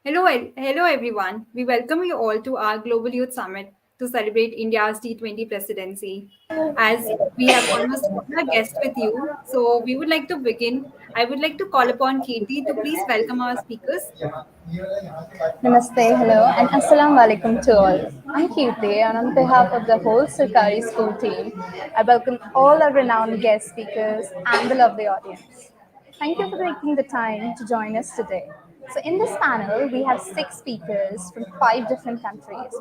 Hello everyone. We welcome you all to our Global Youth Summit to celebrate India's G20 presidency. As we have almost all our guests with you, so we would like to begin. I would like to call upon Kirti to please welcome our speakers. Namaste, hello, and Assalamu alaikum to all. I'm Kirti, and on behalf of the whole Sarkari school team, I welcome all our renowned guest speakers and the lovely audience. Thank you for taking the time to join us today. So, in this panel, we have six speakers from five different countries.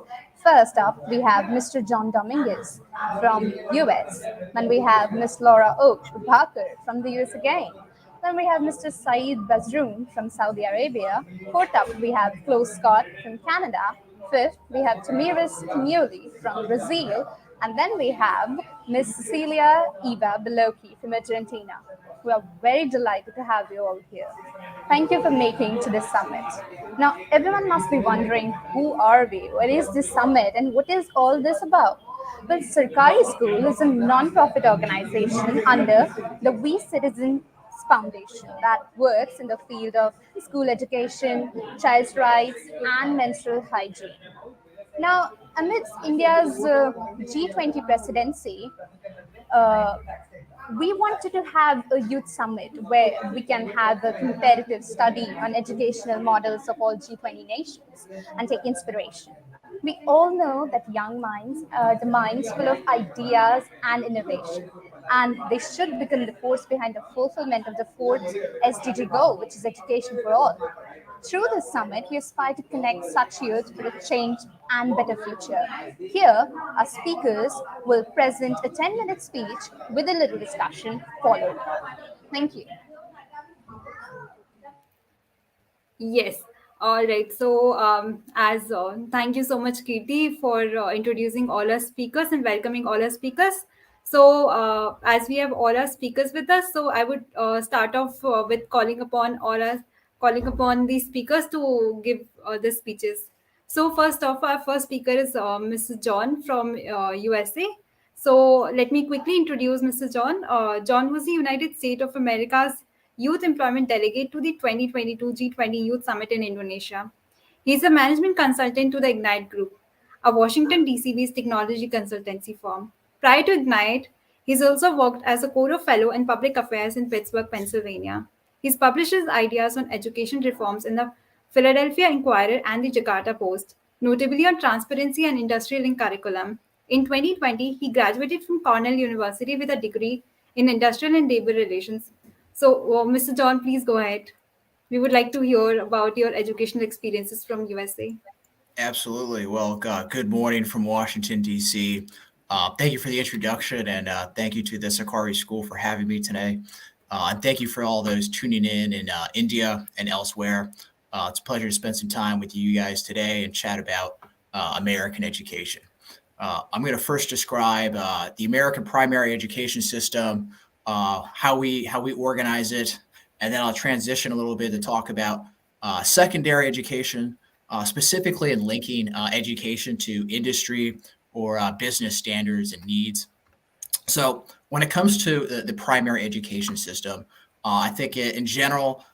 First up, we have Mr. John Dominguez from US. Then we have Miss Laura Ouk-Prabhakar from the US again. Then we have Mr. Saeed Bazroom from Saudi Arabia. Fourth up, we have Chloe Scott from Canada. Fifth, we have Tamiris Camuli from Brazil. And then we have Miss Cecilia Eva Beloki from Argentina. We are very delighted to have you all here. Thank you for making to this summit. Now, everyone must be wondering, who are we? What is this summit and what is all this about? Well, Sarkari School is a non-profit organization under the WeCitizens Foundation that works in the field of school education, child's rights, and menstrual hygiene. Now, amidst India's G20 presidency, uh, we wanted to have a youth summit where we can have a comparative study on educational models of all G20 nations and take inspiration. We all know that young minds are the minds full of ideas and innovation, and they should become the force behind the fulfillment of the fourth SDG goal, which is education for all. Through this summit, we aspire to connect such youth for a changed and better future. Here, our speakers will present a 10-minute speech with a little discussion followed. Thank you. Yes. All right. So, as thank you so much, Kirti, for introducing all our speakers and welcoming all our speakers. So, as we have all our speakers with us, so I would start off with calling upon the speakers to give the speeches. So, first off, our first speaker is Mr. John from USA. So, let me quickly introduce Mr. John. John was the United States of America's Youth Employment Delegate to the 2022 G20 Youth Summit in Indonesia. He is a management consultant to the Ignyte Group, a Washington, D.C. based technology consultancy firm. Prior to Ignyte, he's also worked as a Coro Fellow in Public Affairs in Pittsburgh, Pennsylvania. He's published his ideas on education reforms in the Philadelphia Inquirer and the Jakarta Post, notably on transparency and industrial link curriculum. In 2020, he graduated from Cornell University with a degree in industrial and labor relations. So, Mr. John, please go ahead. We would like to hear about your educational experiences from USA. Absolutely. Well, good morning from Washington, D.C. Thank you for the introduction, and thank you to the Sarkari School for having me today. And thank you for all those tuning in India and elsewhere. It's a pleasure to spend some time with you guys today and chat about American education. I'm going to first describe the American primary education system, how we organize it, and then I'll transition a little bit to talk about secondary education, specifically in linking education to industry or business standards and needs. So when it comes to the primary education system, I think in general,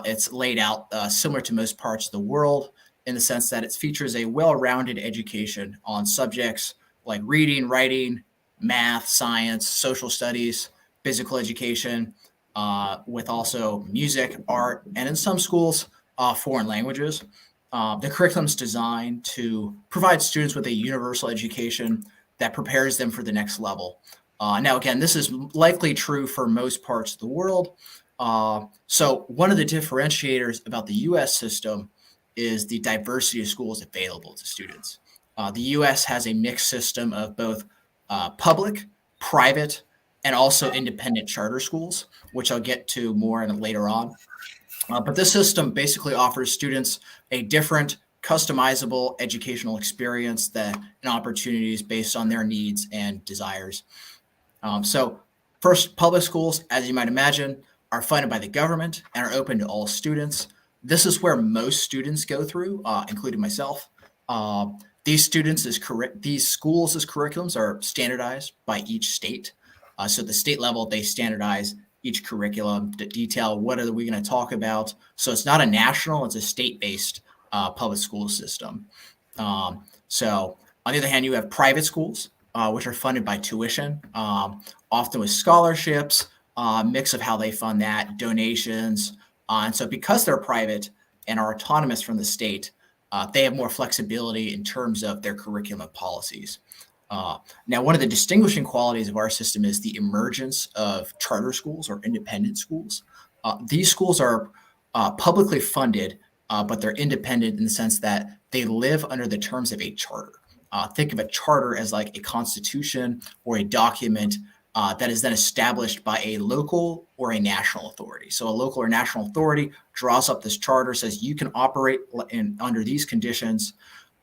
it's laid out similar to most parts of the world in the sense that it features a well-rounded education on subjects like reading, writing, math, science, social studies, physical education, with also music, art, and in some schools, foreign languages. The curriculum is designed to provide students with a universal education that prepares them for the next level. Now, again, this is likely true for most parts of the world. So one of the differentiators about the U.S. system is the diversity of schools available to students. The U.S. has a mixed system of both public, private, and also independent charter schools, which I'll get to more later on. But this system basically offers students a different, customizable educational experience and opportunities based on their needs and desires. So first, public schools, as you might imagine, are funded by the government and are open to all students. This is where most students go through, including myself. These schools as curriculums are standardized by each state. So at the state level, they standardize each curriculum to detail what are we going to talk about. So it's not a national, it's a state-based public school system. So on the other hand, you have private schools, which are funded by tuition, often with scholarships, mix of how they fund that, donations. And so because they're private and are autonomous from the state, they have more flexibility in terms of their curriculum policies. Now, one of the distinguishing qualities of our system is the emergence of charter schools or independent schools. These schools are publicly funded, but they're independent in the sense that they live under the terms of a charter. Think of a charter as like a constitution or a document that is then established by a local or a national authority. So a local or national authority draws up this charter, says you can operate under these conditions.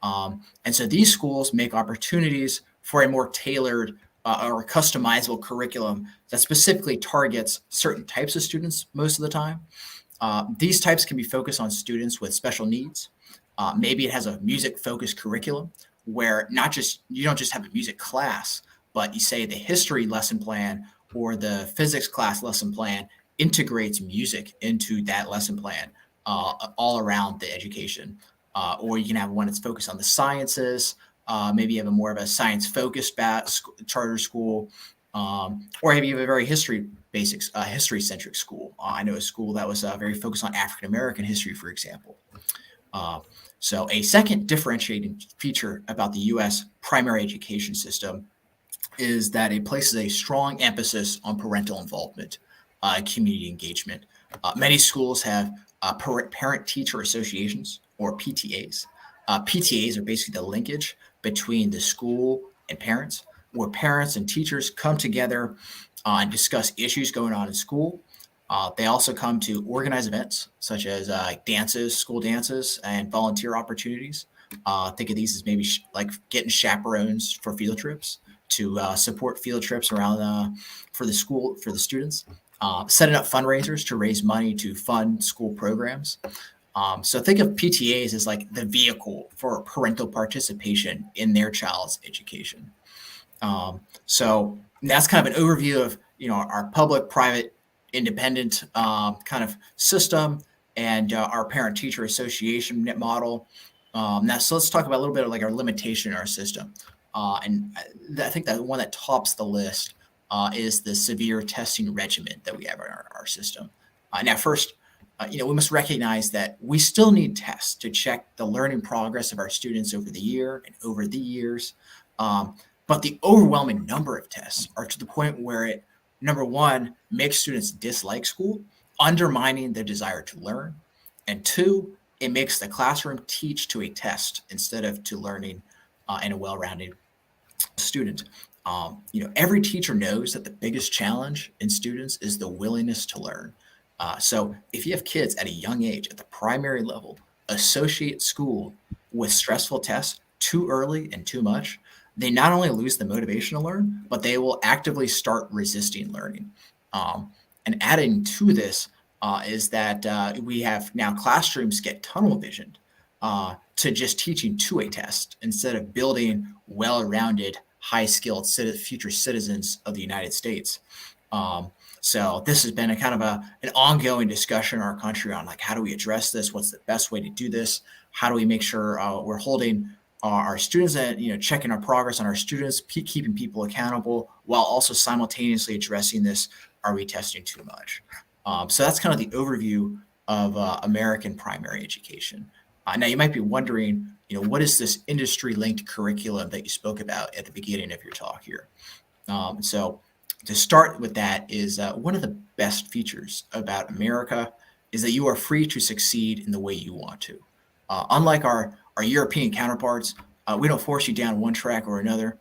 And so these schools make opportunities for a more tailored or customizable curriculum that specifically targets certain types of students most of the time. These types can be focused on students with special needs. Maybe it has a music-focused curriculum where you don't just have a music class, but you say the history lesson plan or the physics class lesson plan integrates music into that lesson plan all around the education. Or you can have one that's focused on the sciences. Maybe you have more of a science-focused charter school, or maybe you have a very history-centric school. I know a school that was very focused on African-American history, for example. So a second differentiating feature about the U.S. primary education system is that it places a strong emphasis on parental involvement and community engagement. Many schools have parent-teacher associations, or PTAs. PTAs are basically the linkage between the school and parents, where parents and teachers come together and discuss issues going on in school. They also come to organize events such as dances, school dances, and volunteer opportunities. Think of these as maybe like getting chaperones for field trips to support field trips around for the school, for the students. Setting up fundraisers to raise money to fund school programs. So think of PTAs as like the vehicle for parental participation in their child's education. So that's kind of an overview of our public, private, independent kind of system and our parent-teacher association model. So let's talk about a little bit of like our limitation in our system. And I think that one that tops the list is the severe testing regimen that we have in our system. Now, first, we must recognize that we still need tests to check the learning progress of our students over the year and over the years. But the overwhelming number of tests are to the point where it, number one, makes students dislike school, undermining their desire to learn. And two, it makes the classroom teach to a test instead of to learning and a well-rounded student. Every teacher knows that the biggest challenge in students is the willingness to learn. So if you have kids at a young age at the primary level associate school with stressful tests too early and too much, they not only lose the motivation to learn, but they will actively start resisting learning. And adding to this is that we have now classrooms get tunnel visioned to just teaching to a test instead of building well-rounded, high-skilled future citizens of the United States. So this has been a kind of an ongoing discussion in our country on like, how do we address this? What's the best way to do this? How do we make sure we're holding our students and checking our progress on our students, keeping people accountable while also simultaneously addressing this? Are we testing too much? So that's kind of the overview of American primary education. Now you might be wondering, what is this industry-linked curriculum that you spoke about at the beginning of your talk here? So to start with that is one of the best features about America is that you are free to succeed in the way you want to. Unlike our European counterparts, we don't force you down one track or another.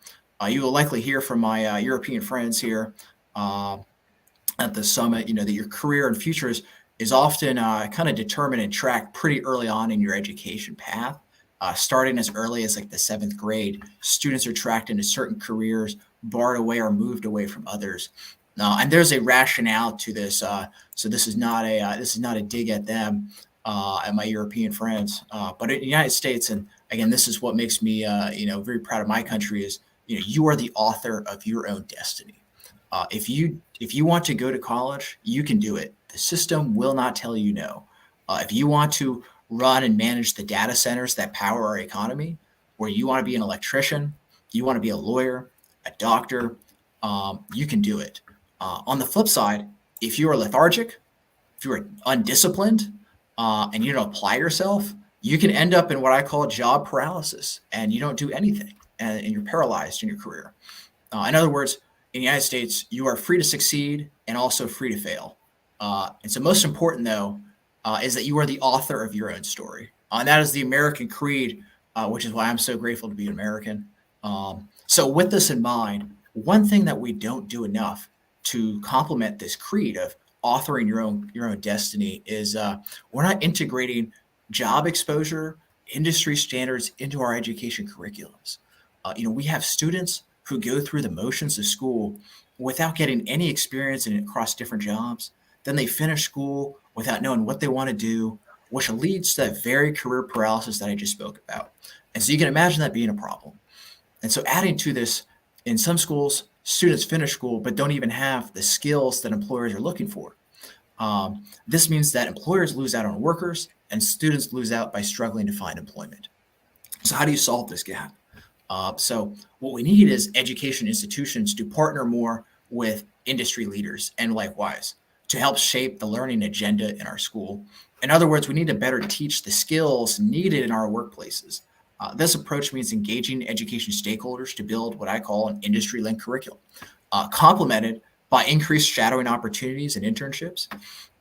You will likely hear from my European friends here at the summit, that your career and futures is often kind of determined and tracked pretty early on in your education path. Starting as early as like the 7th grade, students are tracked into certain careers, barred away or moved away from others. And there's a rationale to this. So this is not a dig at them, at my European friends, but in the United States. And again, this is what makes me, very proud of my country is, you are the author of your own destiny. If you want to go to college, you can do it. The system will not tell you no. If you want to run and manage the data centers that power our economy, where you want to be an electrician, you want to be a lawyer, a doctor, you can do it. On the flip side, if you are lethargic, if you are undisciplined, and you don't apply yourself, you can end up in what I call job paralysis, and you don't do anything, and you're paralyzed in your career. In other words, in the United States, you are free to succeed and also free to fail. And so, most important though, is that you are the author of your own story, and that is the American creed, which is why I'm so grateful to be an American. So, with this in mind, one thing that we don't do enough to complement this creed of authoring your own destiny is we're not integrating job exposure, industry standards into our education curriculums. We have students who go through the motions of school without getting any experience across different jobs. Then they finish school without knowing what they want to do, which leads to that very career paralysis that I just spoke about. And so you can imagine that being a problem. And so adding to this, in some schools, students finish school but don't even have the skills that employers are looking for. This means that employers lose out on workers and students lose out by struggling to find employment. So how do you solve this gap? So what we need is education institutions to partner more with industry leaders and likewise to help shape the learning agenda in our school. In other words, we need to better teach the skills needed in our workplaces. This approach means engaging education stakeholders to build what I call an industry-linked curriculum, complemented by increased shadowing opportunities and internships.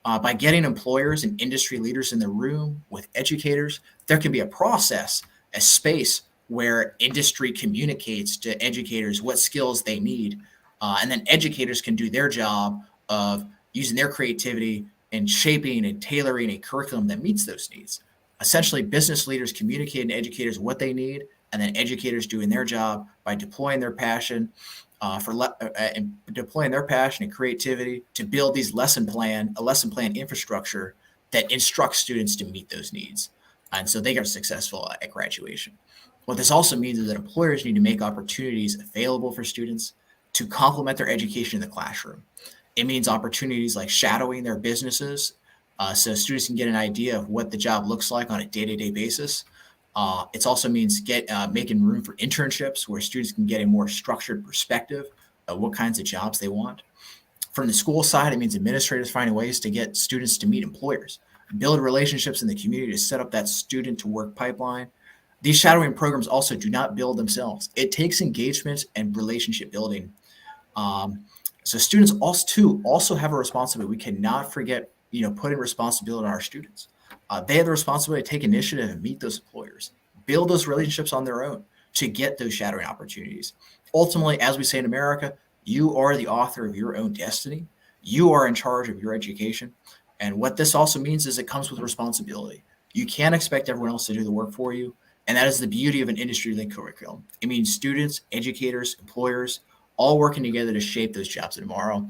By getting employers and industry leaders in the room with educators, there can be a process, a space where industry communicates to educators what skills they need. And then educators can do their job of using their creativity and shaping and tailoring a curriculum that meets those needs. Essentially, business leaders communicating to educators what they need, and then educators doing their job by deploying their passion deploying their passion and creativity to build these lesson plan infrastructure that instructs students to meet those needs. And so they are successful at graduation. What this also means is that employers need to make opportunities available for students to complement their education in the classroom. It means opportunities like shadowing their businesses, so students can get an idea of what the job looks like on a day-to-day basis. It also means making room for internships where students can get a more structured perspective of what kinds of jobs they want. From the school side, it means administrators finding ways to get students to meet employers, build relationships in the community to set up that student to work pipeline. These shadowing programs also do not build themselves. It takes engagement and relationship building. So students also have a responsibility. We cannot forget, putting responsibility on our students. They have the responsibility to take initiative and meet those employers, build those relationships on their own to get those shadowing opportunities. Ultimately, as we say in America, you are the author of your own destiny. You are in charge of your education. And what this also means is it comes with responsibility. You can't expect everyone else to do the work for you. And that is the beauty of an industry-linked curriculum. It means students, educators, employers, all working together to shape those jobs of tomorrow.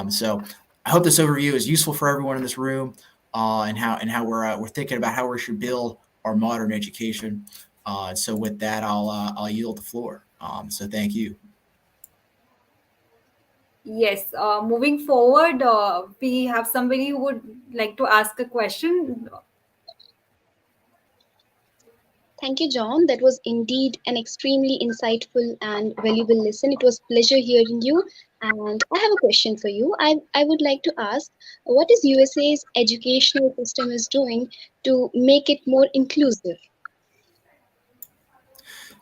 So I hope this overview is useful for everyone in this room. And how we're thinking about how we should build our modern education. So with that, I'll yield the floor. So thank you. Yes, moving forward, we have somebody who would like to ask a question. Thank you, John. That was indeed an extremely insightful and valuable lesson. It was pleasure hearing you. And I have a question for you. I would like to ask, what is USA's educational system is doing to make it more inclusive?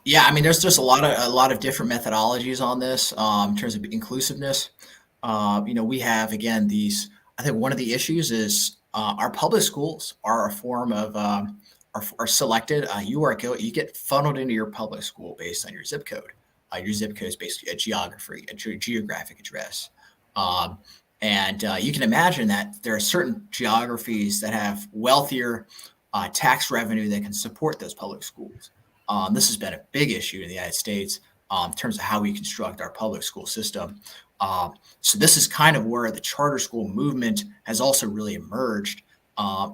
Yeah, I mean, there's just a lot of different methodologies on this in terms of inclusiveness. We have again these. I think one of the issues is our public schools are a form of are selected. You get funneled into your public school based on your zip code. Your zip code is basically a geographic address. And you can imagine that there are certain geographies that have wealthier tax revenue that can support those public schools. This has been a big issue in the United States in terms of how we construct our public school system. So this is kind of where the charter school movement has also really emerged,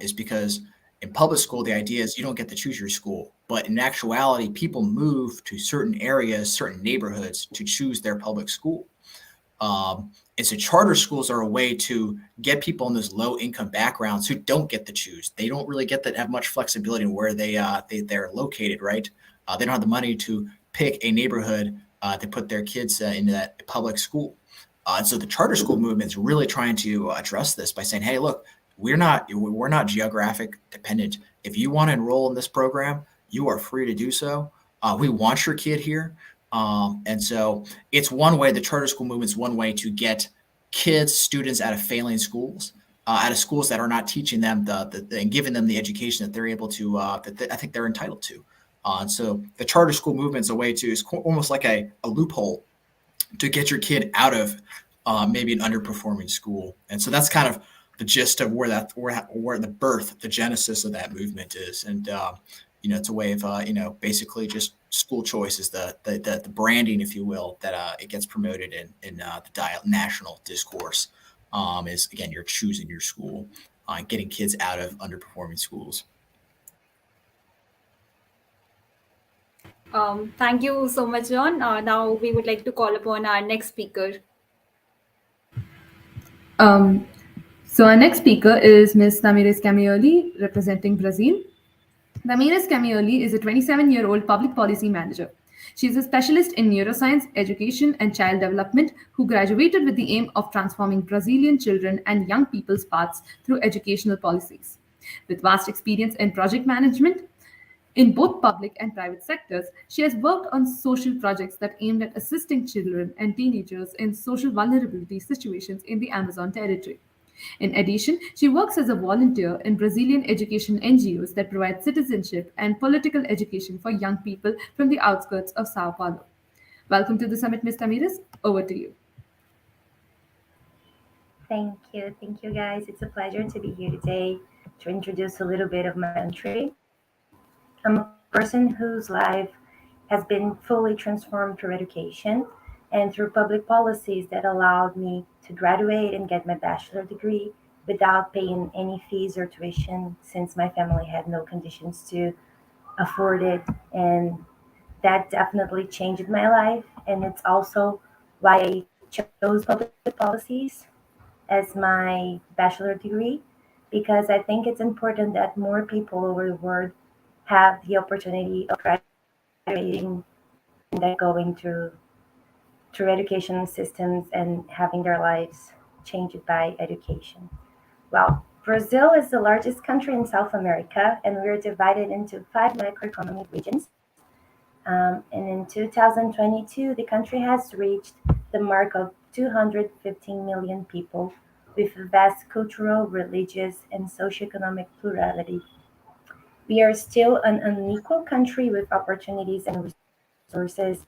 is because in public school, the idea is you don't get to choose your school. But in actuality, people move to certain areas, certain neighborhoods to choose their public school. And so charter schools are a way to get people in those low income backgrounds who don't get to choose. They don't really get to have much flexibility in where they're located, right? They don't have the money to pick a neighborhood to put their kids into that public school. And so the charter school movement is really trying to address this by saying, hey, look, we're not geographic dependent. If you want to enroll in this program, you are free to do so. We want your kid here. And so it's one way, the charter school movement is one way to get kids, students out of failing schools, out of schools that are not teaching them and giving them the education that they're able to, I think they're entitled to. And so the charter school movement is a way to, it's almost like a loophole to get your kid out of maybe an underperforming school. And so that's kind of the gist of where the birth, the genesis of that movement is. And, it's a way of, basically just school choice is the branding, if you will, that it gets promoted in the national discourse is, again, you're choosing your school, getting kids out of underperforming schools. Thank you so much, John. Now we would like to call upon our next speaker. So our next speaker is Ms. Tamires Camioli, representing Brazil. Tamires Camioli is a 27-year-old public policy manager. She is a specialist in neuroscience, education, and child development who graduated with the aim of transforming Brazilian children and young people's paths through educational policies. With vast experience in project management, in both public and private sectors, she has worked on social projects that aimed at assisting children and teenagers in social vulnerability situations in the Amazon territory. In addition, she works as a volunteer in Brazilian education NGOs that provide citizenship and political education for young people from the outskirts of Sao Paulo. Welcome to the summit, Ms. Tamires. Over to you. Thank you. Thank you, guys. It's a pleasure to be here today to introduce a little bit of my country. I'm a person whose life has been fully transformed through education and through public policies that allowed me to graduate and get my bachelor degree without paying any fees or tuition, since my family had no conditions to afford it. And that definitely changed my life. And it's also why I chose public policies as my bachelor degree, because I think it's important that more people over the world have the opportunity of graduating and then going through education systems and having their lives changed by education. Well, Brazil is the largest country in South America, and we're divided into 5 microeconomic regions. And in 2022, the country has reached the mark of 215 million people with vast cultural, religious, and socioeconomic plurality. We are still an unequal country with opportunities and resources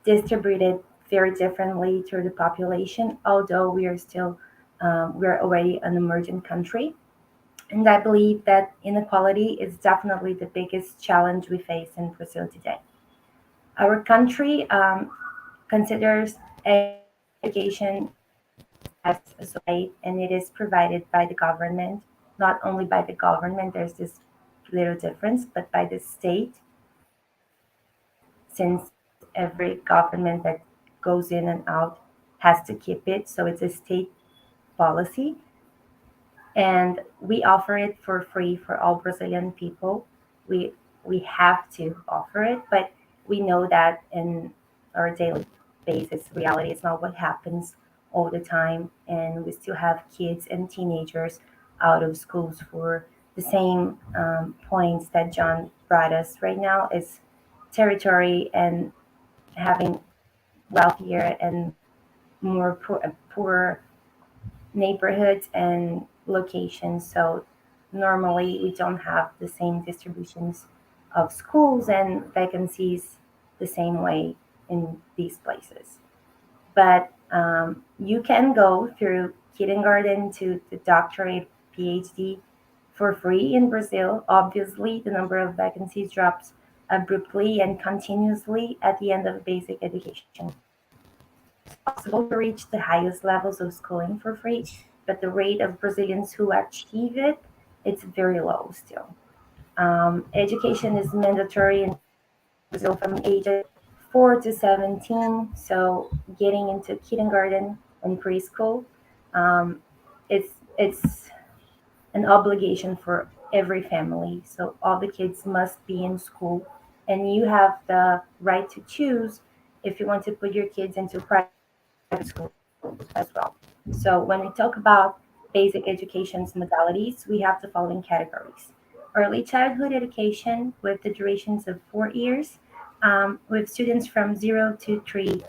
distributed very differently through the population, although we're already an emerging country. And I believe that inequality is definitely the biggest challenge we face in Brazil today. Our country considers education as a right, and it is provided by the government, not only by the government, there's this little difference, but by the state, since every government that goes in and out has to keep it. So it's a state policy. And we offer it for free for all Brazilian people. We have to offer it, but we know that in our daily basis reality, it's not what happens all the time, and we still have kids and teenagers out of schools for the same points that John brought us right now, is territory and having wealthier and more poor neighborhoods and locations. So normally we don't have the same distributions of schools and vacancies the same way in these places. But you can go through kindergarten to the doctorate, PhD for free in Brazil. Obviously, the number of vacancies drops abruptly and continuously at the end of basic education. It's possible to reach the highest levels of schooling for free, but the rate of Brazilians who achieve it, it's very low still. Education is mandatory in Brazil from age 4 to 17, so getting into kindergarten and preschool. Um, it's an obligation for every family. So all the kids must be in school, and you have the right to choose if you want to put your kids into private school as well. So when we talk about basic education's modalities, we have the following categories: early childhood education with the durations of 4 years, with students from 0 to 3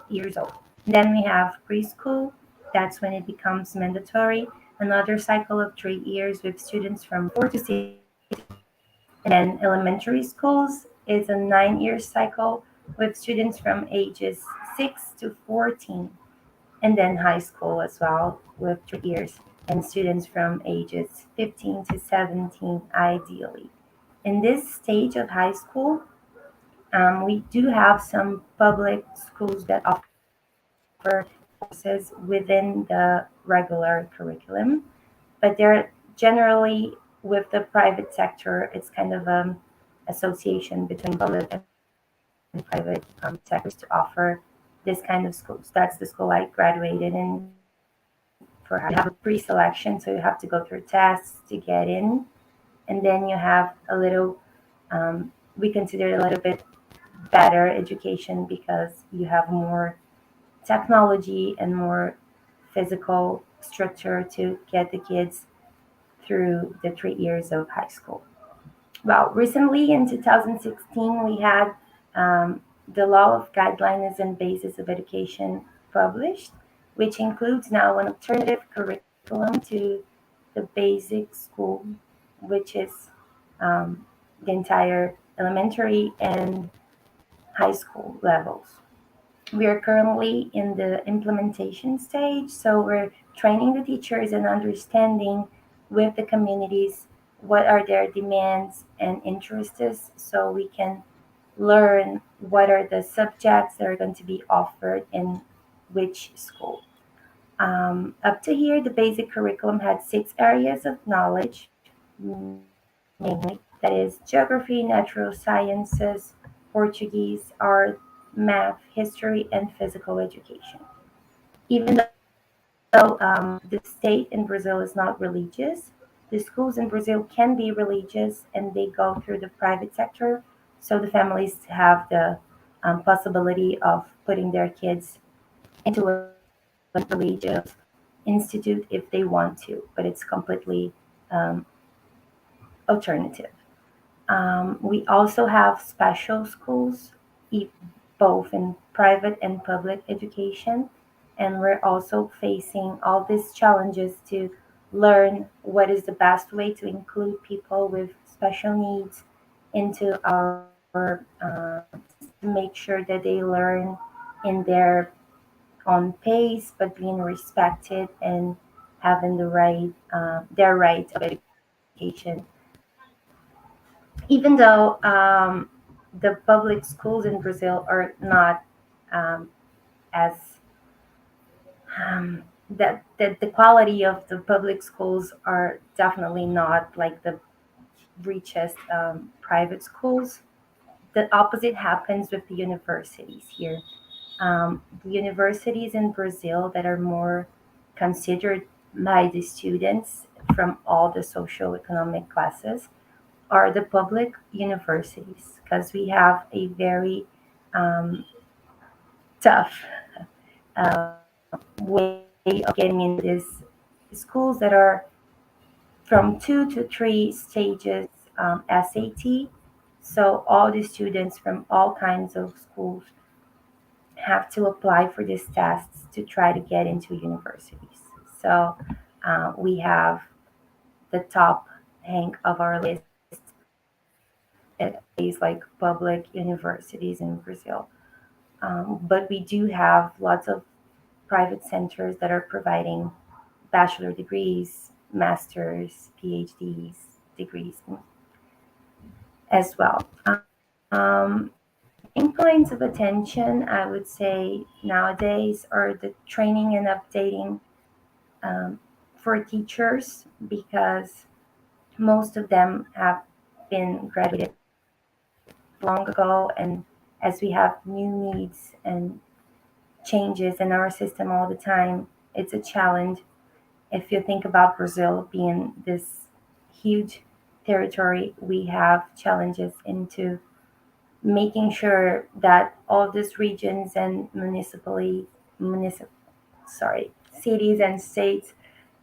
years old. Then we have preschool, that's when it becomes mandatory, another cycle of 3 years with students from 4 to 6. And then elementary schools is a 9 year cycle with students from ages 6 to 14. And then high school as well with 3 years and students from ages 15 to 17 ideally. In this stage of high school, we do have some public schools that offer courses within the regular curriculum, but they're generally with the private sector. It's kind of association between public and private sectors to offer this kind of schools. That's the school I graduated in. For you have a pre-selection, so you have to go through tests to get in, and then you have a little. We consider it a little bit better education because you have more technology and more physical structure to get the kids through the 3 years of high school. Well, recently in 2016, we had the Law of Guidelines and Basis of Education published, which includes now an alternative curriculum to the basic school, which is the entire elementary and high school levels. We are currently in the implementation stage, so we're training the teachers and understanding with the communities what are their demands and interests so we can learn what are the subjects that are going to be offered in which school. Up to here, the basic curriculum had 6 areas of knowledge, mainly that is geography, natural sciences, Portuguese, art, math, history, and physical education. Even though the state in Brazil is not religious, the schools in Brazil can be religious and they go through the private sector. So the families have the possibility of putting their kids into a religious institute if they want to, but it's completely um, alternative. We also have special schools, e- both in private and public education, and we're also facing all these challenges to learn what is the best way to include people with special needs into our systems to make sure that they learn in their own pace, but being respected and having their right of education, even though the public schools in Brazil are not um, as the quality of the public schools are definitely not like the richest private schools. The opposite happens with the universities here. The universities in Brazil that are more considered by the students from all the socioeconomic classes are the public universities because we have a very um, tough way of getting into these schools that are from 2 to 3 stages SAT. So all the students from all kinds of schools have to apply for these tests to try to get into universities. So we have the top rank of our list at these like public universities in Brazil. But we do have lots of private centers that are providing bachelor degrees, masters, PhDs degrees as well. In points of attention, I would say nowadays are the training and updating um, for teachers because most of them have been graduated long ago and as we have new needs and changes in our system all the time, it's a challenge. If you think about Brazil being this huge territory, we have challenges into making sure that all these regions and cities and states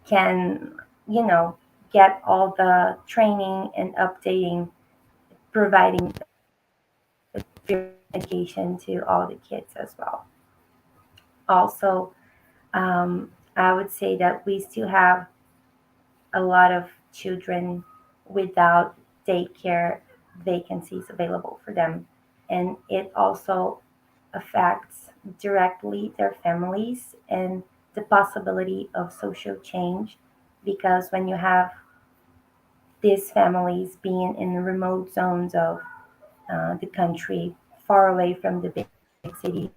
can, get all the training and updating, providing education to all the kids as well. Also, I would say that we still have a lot of children without daycare vacancies available for them. And it also affects directly their families and the possibility of social change, because when you have these families being in remote zones of the country, far away from the big cities,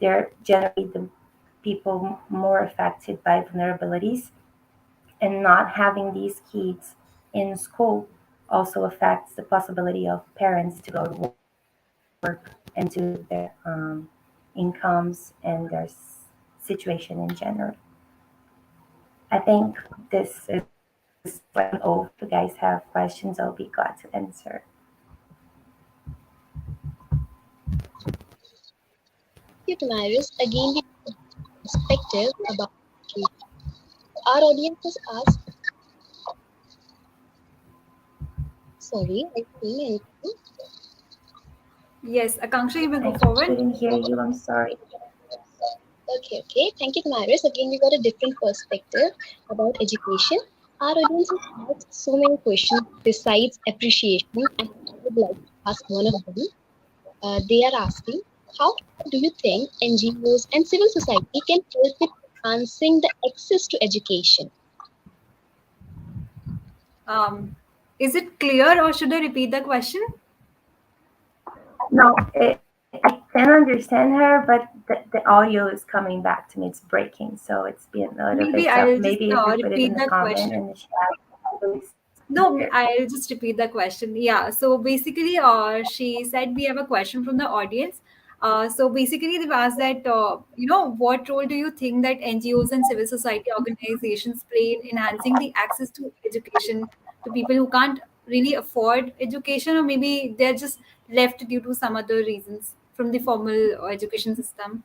they're generally the people more affected by vulnerabilities, and not having these kids in school also affects the possibility of parents to go to work and to their incomes and their situation in general. I think this is when all if you guys have questions, I'll be glad to answer. Thank you, Damaris. Again, we have a perspective about education. Our audience has asked, sorry, I think anything. Yes, Akanksha, you may go I forward. couldn't hear you. I'm sorry. Okay. Thank you, Damaris. Again, we got a different perspective about education. Our audience has asked so many questions besides appreciation, and I would like to ask one of them. They are asking, how do you think NGOs and civil society can help with enhancing the access to education? Is it clear or should I repeat the question? No, I can understand her, but the audio is coming back to me. It's breaking, so it's being a little Maybe bit tough. I'll just Maybe if you put it in repeat the the comment question. in the chat, please. No, I'll just repeat the question. Yeah. So basically, she said we have a question from the audience. So basically, they've asked that, what role do you think that NGOs and civil society organizations play in enhancing the access to education to people who can't really afford education, or maybe they're just left due to some other reasons from the formal education system?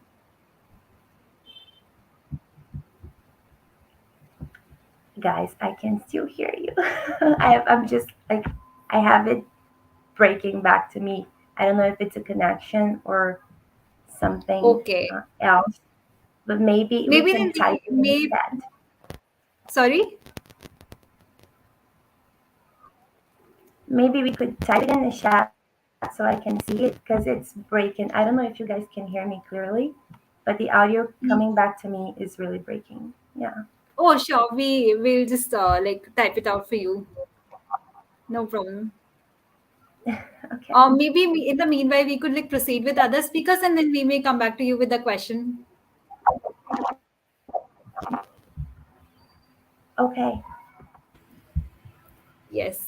Guys, I can still hear you. I'm just like, I have it breaking back to me. I don't know if it's a connection or something Okay. else, but maybe we Maybe can then type we it in the may. chat. Sorry. Maybe we could type it in the chat so I can see it, because it's breaking. I don't know if you guys can hear me clearly, but the audio coming back to me is really breaking. Yeah. Oh, sure. We will just type it out for you. No problem. Okay. Maybe in the meanwhile we could proceed with other speakers, and then we may come back to you with the question. Okay. Yes.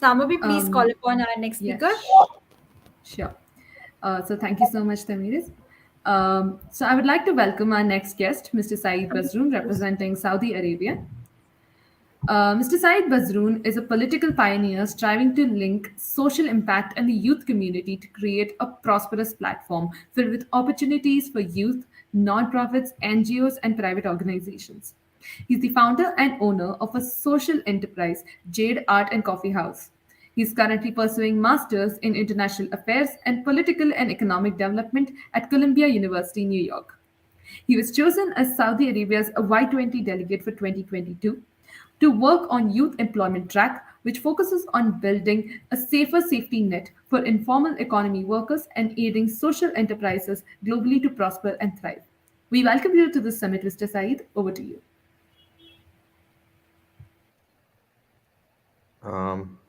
Samabi, please call upon our next Yes, speaker. sure. So thank you so much, Tamiris. So I would like to welcome our next guest, Mr. Saeed Bazroon, representing Saudi Arabia. Mr. Saeed Bazroon is a political pioneer striving to link social impact and the youth community to create a prosperous platform filled with opportunities for youth, nonprofits, NGOs, and private organizations. He's the founder and owner of a social enterprise, Jade Art and Coffee House. He's currently pursuing masters in international affairs and political and economic development at Columbia University, New York. He was chosen as Saudi Arabia's Y20 delegate for 2022 to work on youth employment track, which focuses on building a safer safety net for informal economy workers and aiding social enterprises globally to prosper and thrive. We welcome you to the summit, Mr. Saeed. Over to you.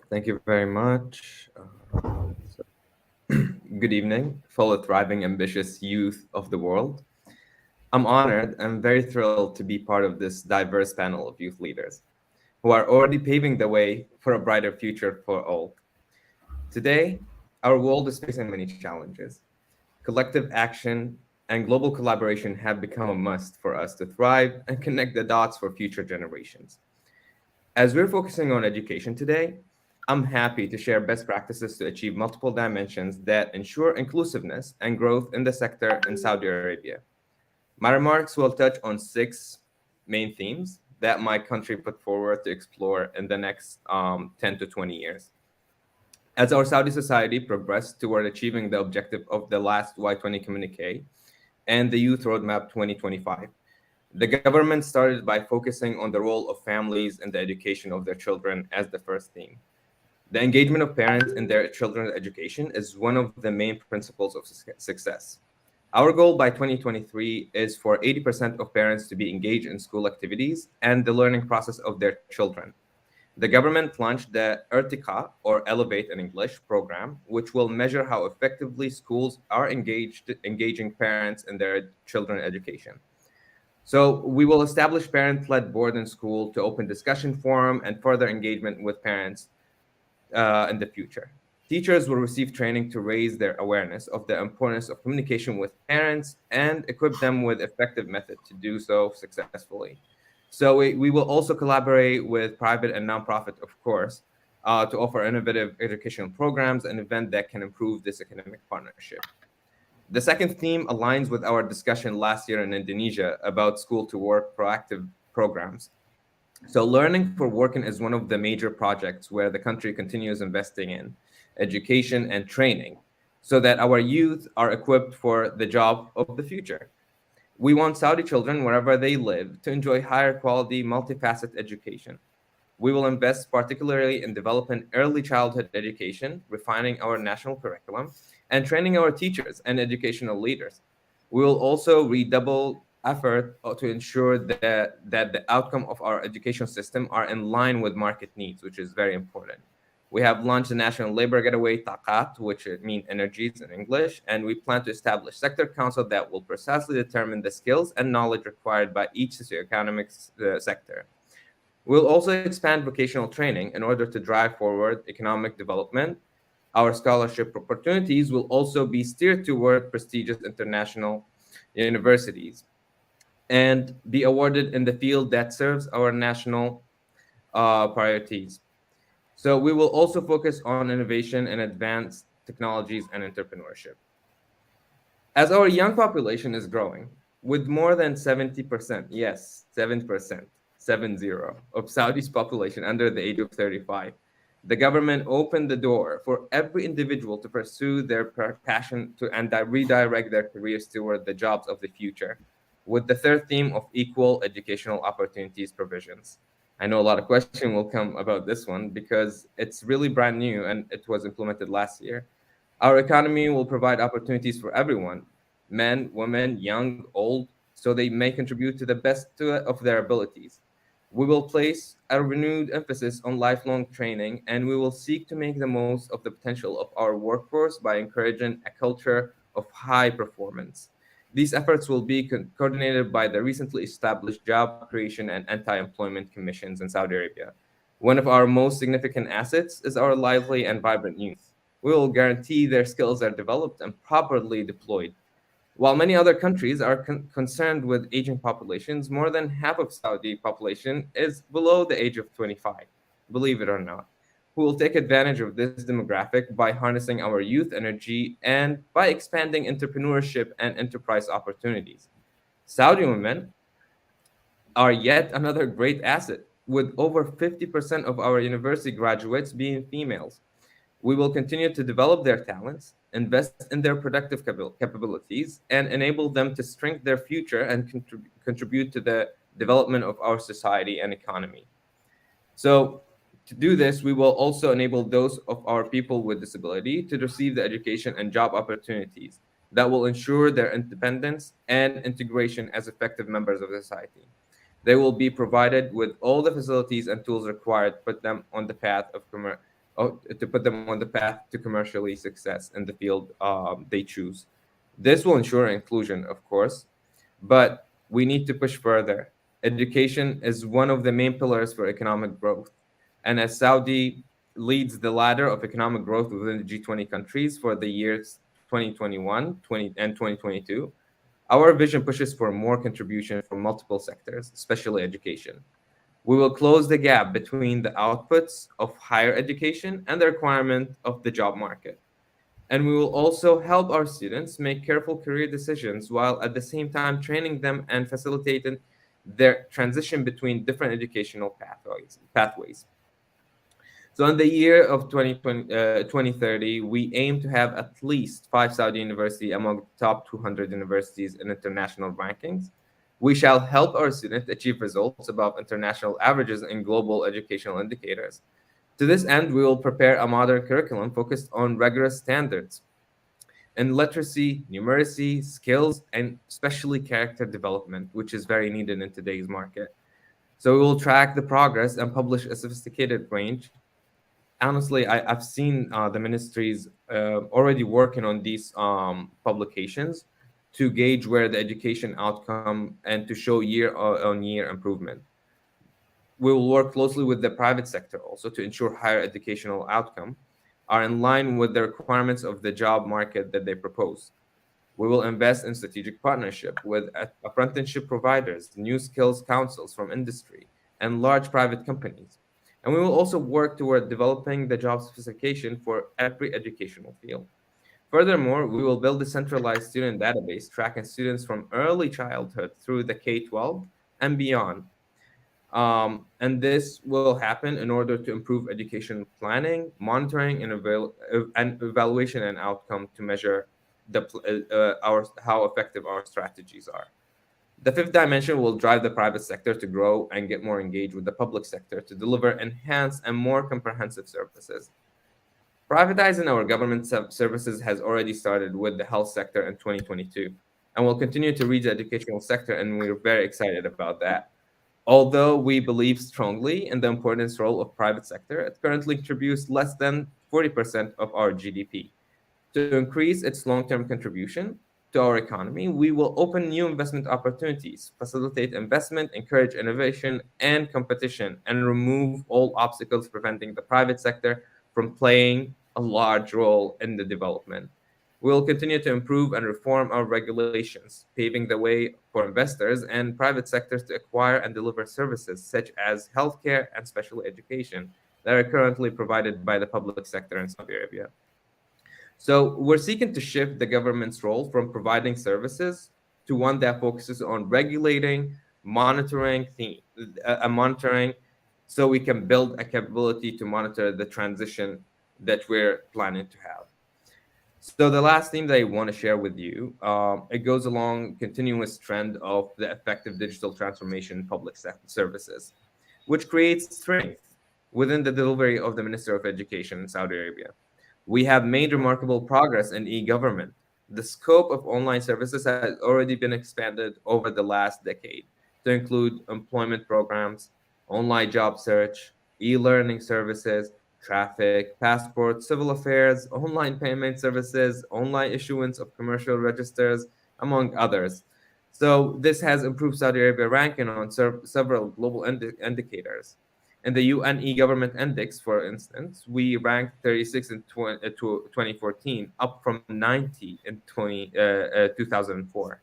Thank you very much. Good evening, fellow thriving, ambitious youth of the world. I'm honored and very thrilled to be part of this diverse panel of youth leaders who are already paving the way for a brighter future for all. Today, Our world is facing many challenges. Collective action and global collaboration have become a must for us to thrive and connect the dots for future generations. As we're focusing on education today, I'm happy to share best practices to achieve multiple dimensions that ensure inclusiveness and growth in the sector in Saudi Arabia. My remarks will touch on 6 main themes that my country put forward to explore in the next 10 to 20 years. As our Saudi society progressed toward achieving the objective of the last Y20 communique and the Youth Roadmap 2025, the government started by focusing on the role of families in the education of their children as the first theme. The engagement of parents in their children's education is one of the main principles of success. Our goal by 2023 is for 80% of parents to be engaged in school activities and the learning process of their children. The government launched the Ertika, or Elevate in English, program, which will measure how effectively schools are engaging parents in their children's education. So we will establish parent-led board in school to open discussion forum and further engagement with parents in the future. Teachers will receive training to raise their awareness of the importance of communication with parents and equip them with effective method to do so successfully. So we will also collaborate with private and nonprofit, of course, to offer innovative educational programs and events that can improve this economic partnership. The second theme aligns with our discussion last year in Indonesia about school to work proactive programs. So learning for working is one of the major projects where the country continues investing in education and training so that our youth are equipped for the job of the future. We want Saudi children, wherever they live, to enjoy higher quality, multifaceted education. We will invest particularly in developing early childhood education, refining our national curriculum, and training our teachers and educational leaders. We will also redouble effort to ensure that the outcome of our education system are in line with market needs, which is very important. We have launched the National Labor Getaway Takat, which means energies in English, and we plan to establish sector council that will precisely determine the skills and knowledge required by each socioeconomic sector. We'll also expand vocational training in order to drive forward economic development. Our scholarship opportunities will also be steered toward prestigious international universities and be awarded in the field that serves our national priorities. So we will also focus on innovation and advanced technologies and entrepreneurship. As our young population is growing, with more than 70%, yes, 7%, 70, of Saudi's population under the age of 35, the government opened the door for every individual to pursue their passion and redirect their careers toward the jobs of the future, with the third theme of equal educational opportunities provisions. I know a lot of questions will come about this one because it's really brand new and it was implemented last year. Our economy will provide opportunities for everyone, men, women, young, old, so they may contribute to the best of their abilities. We will place a renewed emphasis on lifelong training, and we will seek to make the most of the potential of our workforce by encouraging a culture of high performance. These efforts will be coordinated by the recently established Job Creation and Anti-Employment Commissions in Saudi Arabia. One of our most significant assets is our lively and vibrant youth. We will guarantee their skills are developed and properly deployed. While many other countries are concerned with aging populations, more than half of Saudi population is below the age of 25, believe it or not. We will take advantage of this demographic by harnessing our youth energy and by expanding entrepreneurship and enterprise opportunities. Saudi women are yet another great asset, with over 50% of our university graduates being females. We will continue to develop their talents, invest in their productive capabilities, and enable them to strengthen their future and contribute to the development of our society and economy. So, to do this, we will also enable those of our people with disability to receive the education and job opportunities that will ensure their independence and integration as effective members of society. They will be provided with all the facilities and tools required to put them on the path to commercially success in the field they choose. This will ensure inclusion, of course, but we need to push further. Education is one of the main pillars for economic growth, and as Saudi leads the ladder of economic growth within the G20 countries for the years 2021, and 2022. Our vision pushes for more contribution from multiple sectors, especially education. We will close the gap between the outputs of higher education and the requirement of the job market. And we will also help our students make careful career decisions while at the same time training them and facilitating their transition between different educational pathways. So in the year of 2030, we aim to have at least 5 Saudi universities among the top 200 universities in international rankings. We shall help our students achieve results above international averages in global educational indicators. To this end, we will prepare a modern curriculum focused on rigorous standards in literacy, numeracy, skills, and especially character development, which is very needed in today's market. So we will track the progress and publish a sophisticated range. Honestly, I've seen the ministries already working on these publications to gauge where the education outcome and to show year-on-year improvement. We will work closely with the private sector also to ensure higher educational outcome are in line with the requirements of the job market that they propose. We will invest in strategic partnership with apprenticeship providers, new skills councils from industry, and large private companies. And we will also work toward developing the job specification for every educational field. Furthermore, we will build a centralized student database tracking students from early childhood through the K-12 and beyond. And this will happen in order to improve education planning, monitoring, and evaluation and outcome to measure how effective our strategies are. The fifth dimension will drive the private sector to grow and get more engaged with the public sector to deliver enhanced and more comprehensive services. Privatizing our government services has already started with the health sector in 2022 and will continue to reach the educational sector, and we're very excited about that. Although we believe strongly in the important role of private sector, it currently contributes less than 40% of our GDP. To increase its long-term contribution to our economy, we will open new investment opportunities, facilitate investment, encourage innovation and competition, and remove all obstacles preventing the private sector from playing a large role in the development. We will continue to improve and reform our regulations, paving the way for investors and private sectors to acquire and deliver services such as healthcare and special education that are currently provided by the public sector in Saudi Arabia. So we're seeking to shift the government's role from providing services to one that focuses on regulating, monitoring, so we can build a capability to monitor the transition that we're planning to have. So the last theme that I want to share with you, it goes along continuous trend of the effective digital transformation in public services, which creates strength within the delivery of the Minister of Education in Saudi Arabia. We have made remarkable progress in e-government. The scope of online services has already been expanded over the last decade to include employment programs, online job search, e-learning services, traffic, passport, civil affairs, online payment services, online issuance of commercial registers, among others. So this has improved Saudi Arabia ranking on several global indicators. In the UN e-government index, for instance, we ranked 36 in 2014, up from 90 in 2004.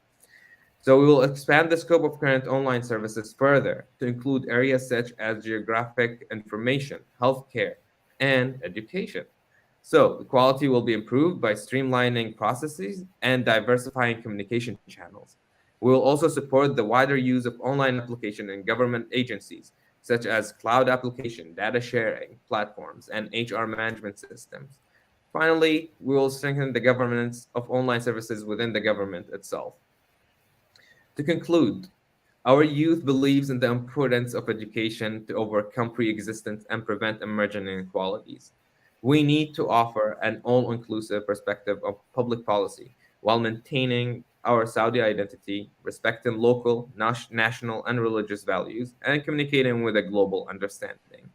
So we will expand the scope of current online services further to include areas such as geographic information, healthcare, and education. So the quality will be improved by streamlining processes and diversifying communication channels. We will also support the wider use of online application in government agencies, such as cloud application, data sharing platforms, and HR management systems. Finally, we will strengthen the governance of online services within the government itself. To conclude, our youth believes in the importance of education to overcome pre-existence and prevent emerging inequalities. We need to offer an all-inclusive perspective of public policy while maintaining our Saudi identity, respecting local, national, and religious values, and communicating with a global understanding.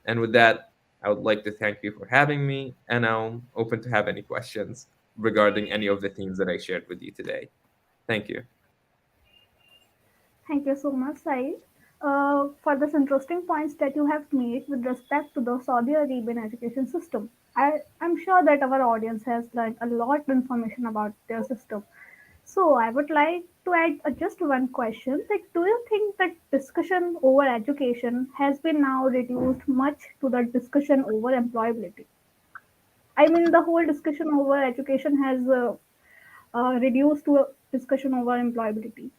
And with that, I would like to thank you for having me, and I'm open to have any questions regarding any of the themes that I shared with you today. Thank you. Thank you so much, Sai. for this interesting points that you have made with respect to the Saudi Arabian education system. I'm sure that our audience has learned a lot of information about their system. So I would like to add just one question. Like, do you think that discussion over education has been now reduced much to the discussion over employability? I mean, the whole discussion over education has reduced to a discussion over employability.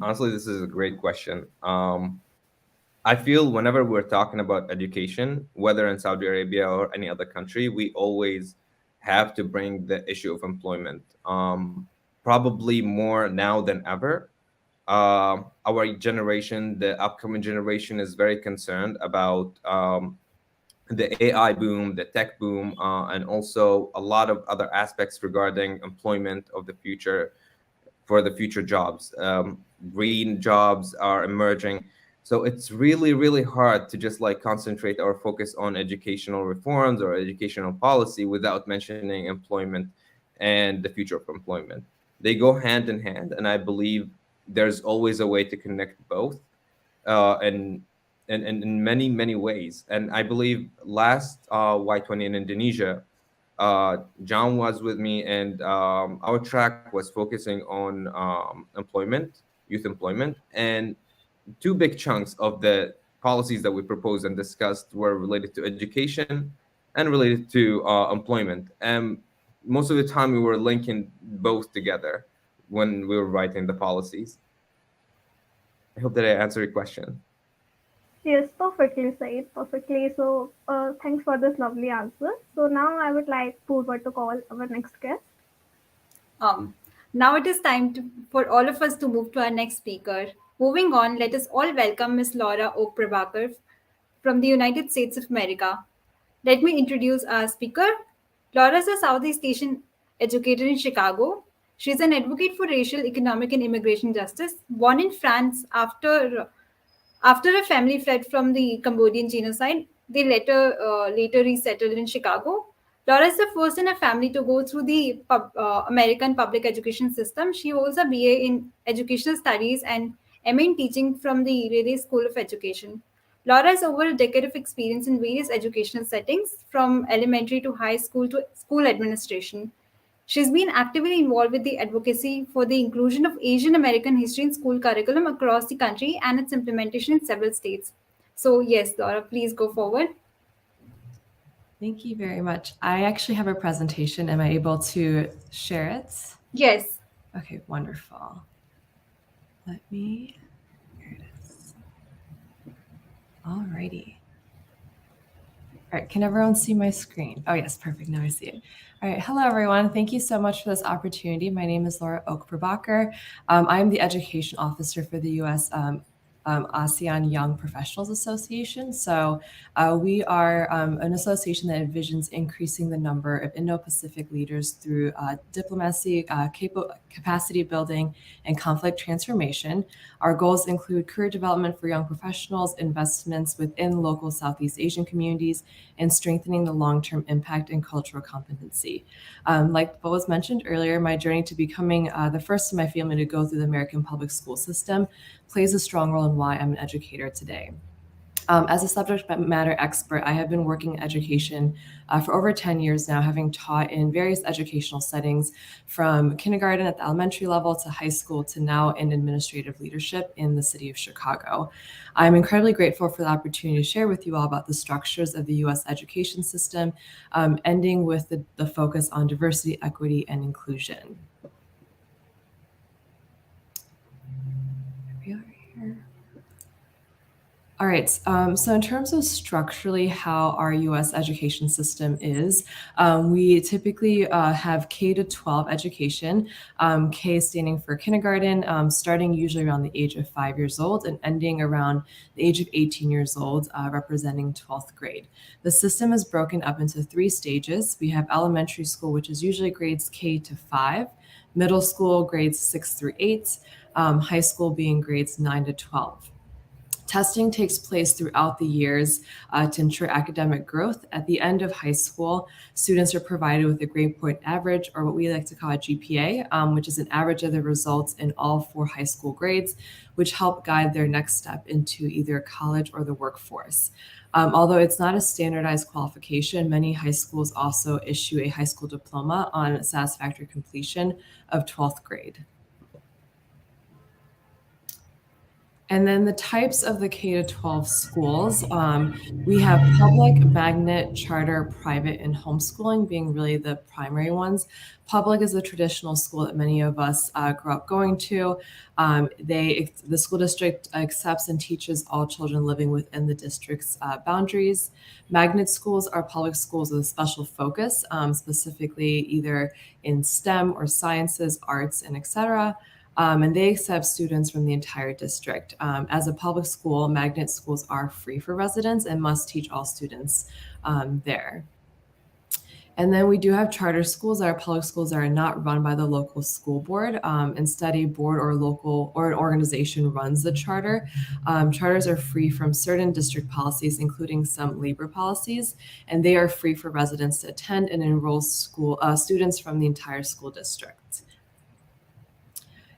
Honestly, this is a great question. I feel whenever we're talking about education, whether in Saudi Arabia or any other country, we always have to bring the issue of employment. Probably more now than ever. Our generation, the upcoming generation, is very concerned about the AI boom, the tech boom, and also a lot of other aspects regarding employment of the future for the future jobs. Green jobs are emerging. So it's really, really hard to just like concentrate our focus on educational reforms or educational policy without mentioning employment and the future of employment. They go hand in hand, and I believe there's always a way to connect both, and in many, many ways. And I believe last Y20 in Indonesia, John was with me, and our track was focusing on employment, youth employment, and two big chunks of the policies that we proposed and discussed were related to education and related to employment. And most of the time, we were linking both together when we were writing the policies. I hope that I answered your question. Yes, perfectly said, perfectly. So, thanks for this lovely answer. So now I would like Purva to call our next guest. Um, Now it is time for all of us to move to our next speaker. Moving on, let us all welcome Miss Laura Ouk-Prabhakar from the United States of America. Let me introduce our speaker. Laura is a Southeast Asian educator in Chicago. She is an advocate for racial, economic, and immigration justice. Born in France after a family fled from the Cambodian genocide, they later resettled in Chicago. Laura is the first in her family to go through the American public education system. She holds a BA in Educational Studies and MA in Teaching from the Raleigh School of Education. Laura has over a decade of experience in various educational settings, from elementary to high school to school administration. She's been actively involved with the advocacy for the inclusion of Asian American history in school curriculum across the country and its implementation in several states. So, yes, Laura, please go forward. Thank you very much. I actually have a presentation. Am I able to share it? Yes. Okay, wonderful. Here it is. Alrighty. All right, can everyone see my screen? Oh yes, perfect, now I see it. All right, hello everyone. Thank you so much for this opportunity. My name is Laura Ouk-Prabhakar. I'm the education officer for the U.S. ASEAN Young Professionals Association. So we are an association that envisions increasing the number of Indo-Pacific leaders through diplomacy, capacity building, and conflict transformation. Our goals include career development for young professionals, investments within local Southeast Asian communities, and strengthening the long-term impact and cultural competency. Like what was mentioned earlier, my journey to becoming the first in my family to go through the American public school system plays a strong role in why I'm an educator today. As a subject matter expert, I have been working in education for over 10 years now, having taught in various educational settings from kindergarten at the elementary level to high school to now in administrative leadership in the city of Chicago. I'm incredibly grateful for the opportunity to share with you all about the structures of the U.S. education system, ending with the focus on diversity, equity, and inclusion. All right, so in terms of structurally how our U.S. education system is, we typically have K to 12 education, K standing for kindergarten, starting usually around the age of 5 years old and ending around the age of 18 years old, representing 12th grade. The system is broken up into 3 stages. We have elementary school, which is usually grades K to 5, middle school grades 6 through 8, high school being grades 9 to 12. Testing takes place throughout the years to ensure academic growth. At the end of high school, students are provided with a grade point average, or what we like to call a GPA, which is an average of the results in all 4 high school grades, which help guide their next step into either college or the workforce. Although it's not a standardized qualification, many high schools also issue a high school diploma on satisfactory completion of 12th grade. And then the types of the K-12 schools, we have public, magnet, charter, private, and homeschooling being really the primary ones. Public is the traditional school that many of us grew up going to. The school district accepts and teaches all children living within the district's boundaries. Magnet schools are public schools with a special focus, specifically either in STEM or sciences, arts, and etc. And they accept students from the entire district. As a public school, magnet schools are free for residents and must teach all students there. And then we do have charter schools that are public schools that are not run by the local school board. Instead, a board or local or an organization runs the charter. Charters are free from certain district policies, including some labor policies, and they are free for residents to attend and enroll students from the entire school district.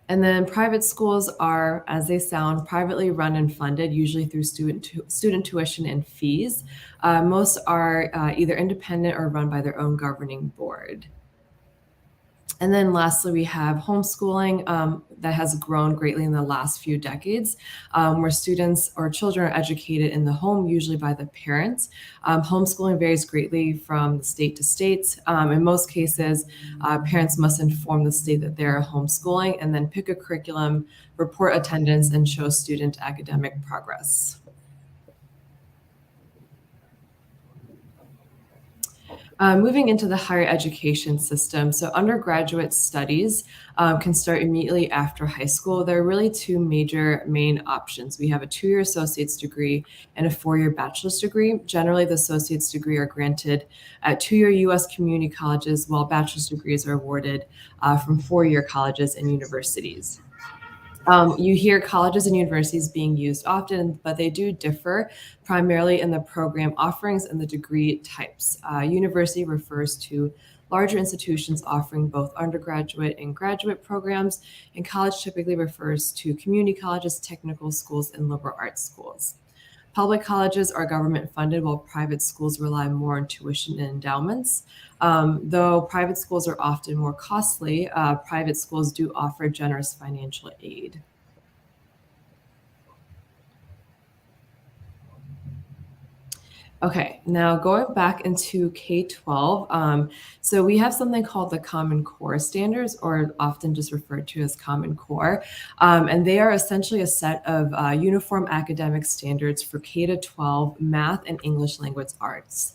And then private schools are, as they sound, privately run and funded, usually through student tuition and fees. Most are either independent or run by their own governing board. And then lastly, we have homeschooling that has grown greatly in the last few decades, where students or children are educated in the home, usually by the parents. Homeschooling varies greatly from state to state. In most cases, parents must inform the state that they're homeschooling and then pick a curriculum, report attendance, and show student academic progress. Moving into the higher education system. So undergraduate studies can start immediately after high school. There are really 2 main options. We have a 2-year associate's degree and a 4-year bachelor's degree. Generally, the associate's degree are granted at 2-year U.S. community colleges, while bachelor's degrees are awarded from 4-year colleges and universities. You hear colleges and universities being used often, but they do differ primarily in the program offerings and the degree types. University refers to larger institutions offering both undergraduate and graduate programs, and college typically refers to community colleges, technical schools, and liberal arts schools. Public colleges are government funded, while private schools rely more on tuition and endowments. Though private schools are often more costly, private schools do offer generous financial aid. Okay, now going back into K-12, so we have something called the Common Core standards, or often just referred to as Common Core, and they are essentially a set of uniform academic standards for K-12 math and English language arts.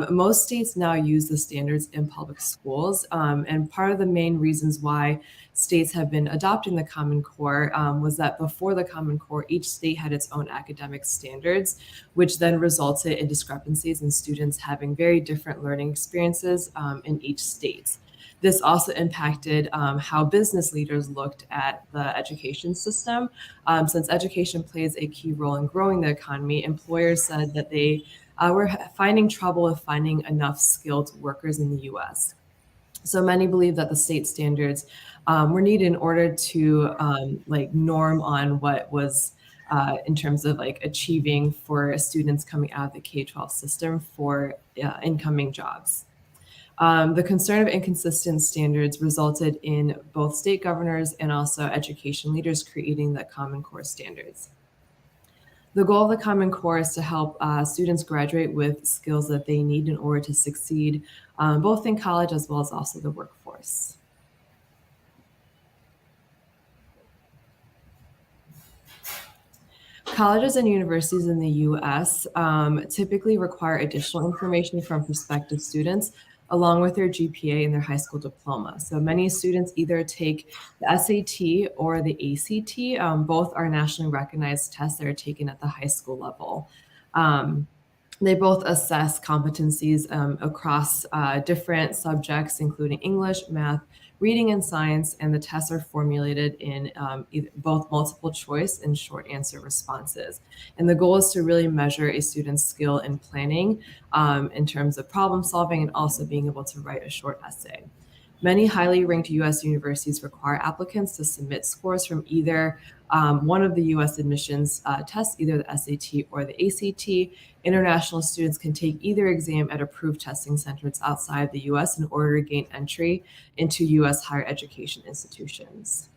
Most states now use the standards in public schools, and part of the main reasons why states have been adopting the Common Core was that before the Common Core, each state had its own academic standards, which then resulted in discrepancies in students having very different learning experiences in each state. This also impacted how business leaders looked at the education system. Since education plays a key role in growing the economy, employers said that they were finding trouble with finding enough skilled workers in the US. So many believe that the state standards were needed in order to norm on what was in terms of achieving for students coming out of the K-12 system for incoming jobs. The concern of inconsistent standards resulted in both state governors and also education leaders creating the Common Core standards. The goal of the Common Core is to help students graduate with skills that they need in order to succeed both in college as well as also the workforce. Colleges and universities in the US typically require additional information from prospective students along with their GPA and their high school diploma. So many students either take the SAT or the ACT. Both are nationally recognized tests that are taken at the high school level. They both assess competencies across different subjects, including English, math, reading, and science, and the tests are formulated in both multiple choice and short answer responses. And the goal is to really measure a student's skill in planning in terms of problem solving and also being able to write a short essay. Many highly ranked U.S. universities require applicants to submit scores from either one of the U.S. admissions tests, either the SAT or the ACT. International students can take either exam at approved testing centers outside the U.S. in order to gain entry into U.S. higher education institutions.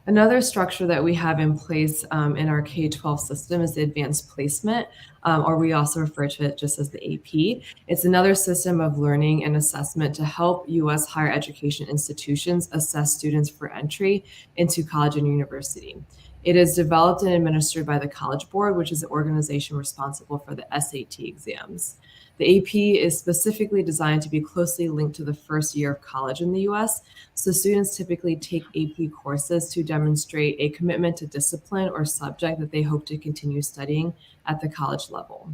Another structure that we have in place in our K-12 system is the advanced placement, or we also refer to it just as the AP. It's another system of learning and assessment to help U.S. higher education institutions assess students for entry into college and university. It is developed and administered by the College Board, which is the organization responsible for the SAT exams. The AP is specifically designed to be closely linked to the first year of college in the US. So students typically take AP courses to demonstrate a commitment to discipline or subject that they hope to continue studying at the college level.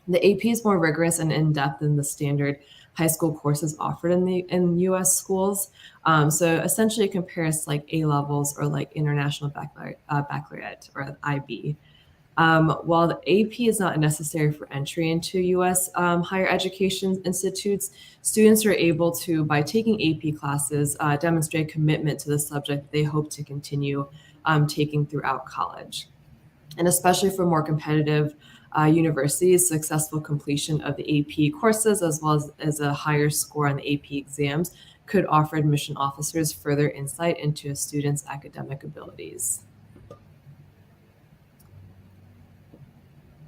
The AP is more rigorous and in-depth than the standard high school courses offered in US schools. So essentially it compares to like A levels or like international baccalaureate or IB. While the AP is not necessary for entry into U.S. Higher education institutes, students are able to, by taking AP classes, demonstrate commitment to the subject they hope to continue taking throughout college. And especially for more competitive universities, successful completion of the AP courses as well as a higher score on the AP exams could offer admission officers further insight into a student's academic abilities.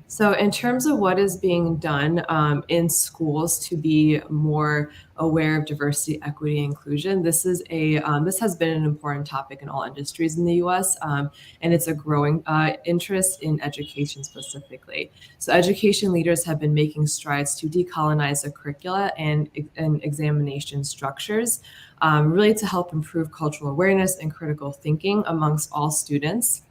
So in terms of what is being done in schools to be more aware of diversity, equity, and inclusion, this has been an important topic in all industries in the U.S., and it's a growing interest in education specifically. So education leaders have been making strides to decolonize the curricula and examination structures, really to help improve cultural awareness and critical thinking amongst all students,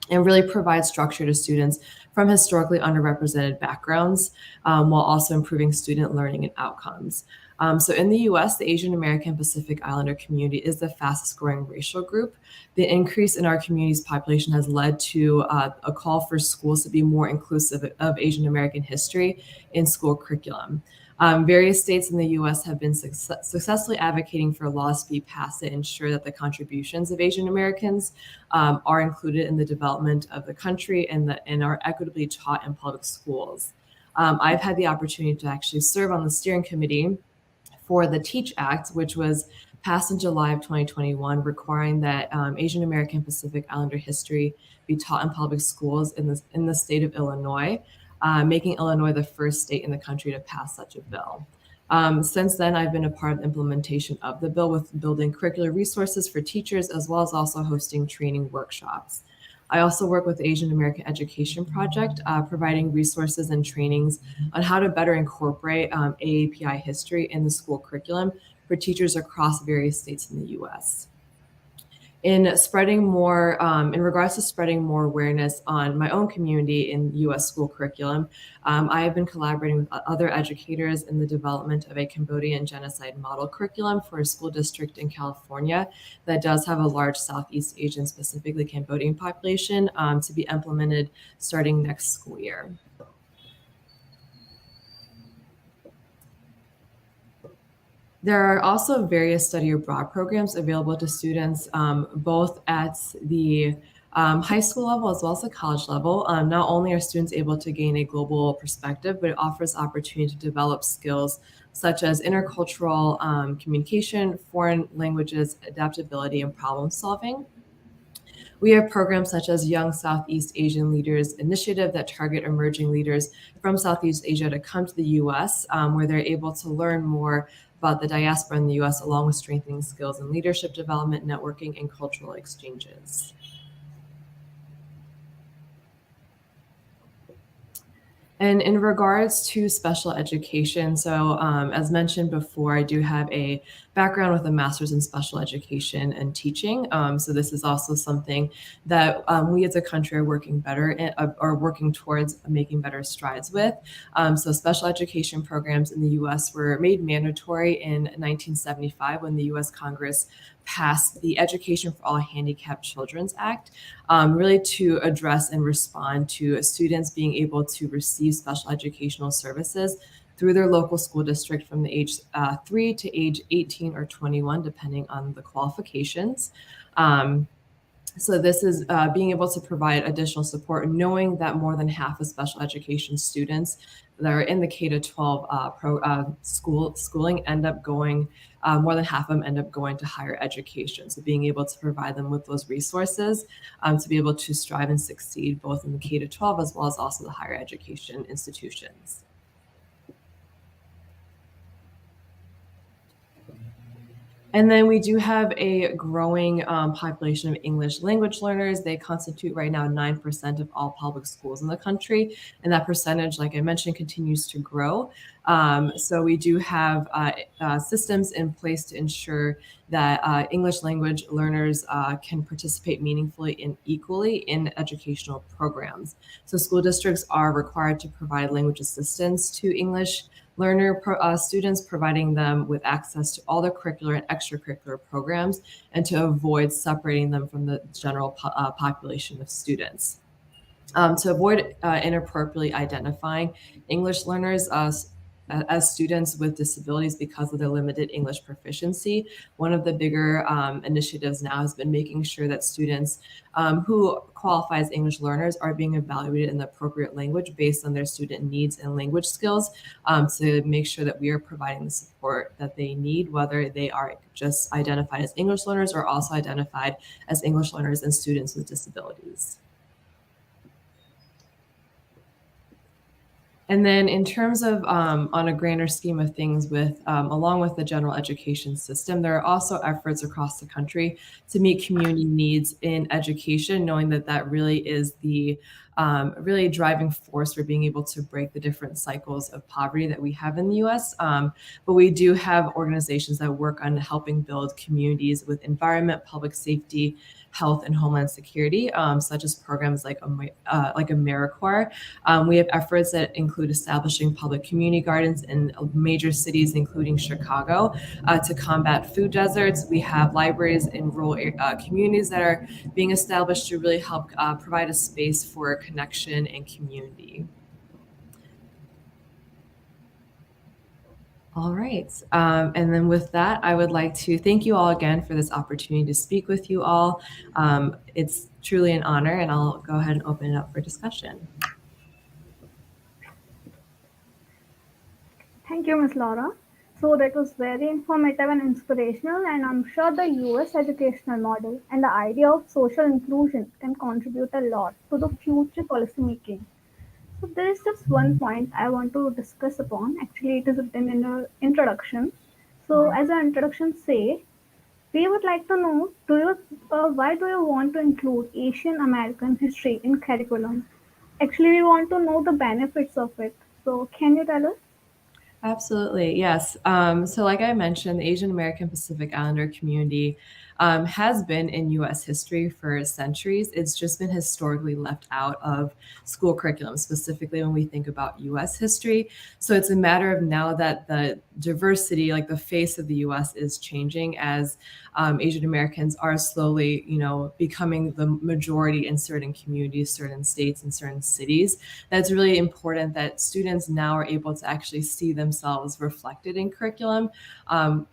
and really provide structure to students from historically underrepresented backgrounds, while also improving student learning and outcomes. So in the US, the Asian American Pacific Islander community is the fastest growing racial group. The increase in our community's population has led to a call for schools to be more inclusive of Asian American history in school curriculum. Various states in the U.S. have been successfully advocating for laws to be passed to ensure that the contributions of Asian Americans are included in the development of the country and are equitably taught in public schools. I've had the opportunity to actually serve on the steering committee for the TEACH Act, which was passed in July of 2021, requiring that Asian American Pacific Islander history be taught in public schools in the state of Illinois, making Illinois the first state in the country to pass such a bill. Since then, I've been a part of the implementation of the bill with building curricular resources for teachers, as well as also hosting training workshops. I also work with the Asian American Education Project, providing resources and trainings on how to better incorporate AAPI history in the school curriculum for teachers across various states in the U.S. In regards to spreading more awareness on my own community in U.S. school curriculum, I have been collaborating with other educators in the development of a Cambodian genocide model curriculum for a school district in California that does have a large Southeast Asian, specifically Cambodian population, to be implemented starting next school year. There are also various study abroad programs available to students, both at the high school level as well as the college level. Not only are students able to gain a global perspective, but it offers opportunity to develop skills such as intercultural communication, foreign languages, adaptability, and problem solving. We have programs such as Young Southeast Asian Leaders Initiative that target emerging leaders from Southeast Asia to come to the U.S., where they're able to learn more about the diaspora in the U.S., along with strengthening skills in leadership development, networking, and cultural exchanges. And in regards to special education, so as mentioned before, I do have a background with a master's in special education and teaching. So this is also something that we as a country are working working towards making better strides with. So special education programs in the US were made mandatory in 1975 when the US Congress passed the Education for All Handicapped Children's Act, really to address and respond to students being able to receive special educational services through their local school district from the age 3 to age 18 or 21, depending on the qualifications. So this is being able to provide additional support, knowing that more than half of special education students that are in the K-12 schooling end up going, more than half of them end up going to higher education. So being able to provide them with those resources to be able to strive and succeed both in the K-12 as well as also the higher education institutions. And then we do have a growing population of English language learners. They constitute right now 9% of all public schools in the country. And that percentage, like I mentioned, continues to grow. So we do have systems in place to ensure that English language learners can participate meaningfully and equally in educational programs. So school districts are required to provide language assistance to English students, providing them with access to all the curricular and extracurricular programs and to avoid separating them from the general population of students. To avoid inappropriately identifying English learners as students with disabilities because of their limited English proficiency, one of the bigger initiatives now has been making sure that students who qualify as English learners are being evaluated in the appropriate language based on their student needs and language skills to make sure that we are providing the support that they need, whether they are just identified as English learners or also identified as English learners and students with disabilities. And then in terms of on a grander scheme of things with along with the general education system, there are also efforts across the country to meet community needs in education, knowing that that really is the really driving force for being able to break the different cycles of poverty that we have in the US. But we do have organizations that work on helping build communities with environment, public safety, health, and homeland security, such as programs like AmeriCorps. We have efforts that include establishing public community gardens in major cities, including Chicago, to combat food deserts. We have libraries in rural communities that are being established to really help provide a space for connection and community. All right. And then with that, I would like to thank you all again for this opportunity to speak with you all. It's truly an honor, and I'll go ahead and open it up for discussion. Thank you, Ms. Laura. So that was very informative and inspirational, and I'm sure the US educational model and the idea of social inclusion can contribute a lot to the future policymaking. So there is just one point I want to discuss upon. Actually, it is written in the introduction. So as an introduction say, we would like to know, why do you want to include Asian American history in curriculum? Actually, we want to know the benefits of it. So can you tell us? Absolutely, yes. So like I mentioned, the Asian American Pacific Islander community has been in US history for centuries. It's just been historically left out of school curriculum, specifically when we think about US history. So it's a matter of now that the diversity, like the face of the US is changing as Asian Americans are slowly, becoming the majority in certain communities, certain states, and certain cities. That's really important that students now are able to actually see themselves reflected in curriculum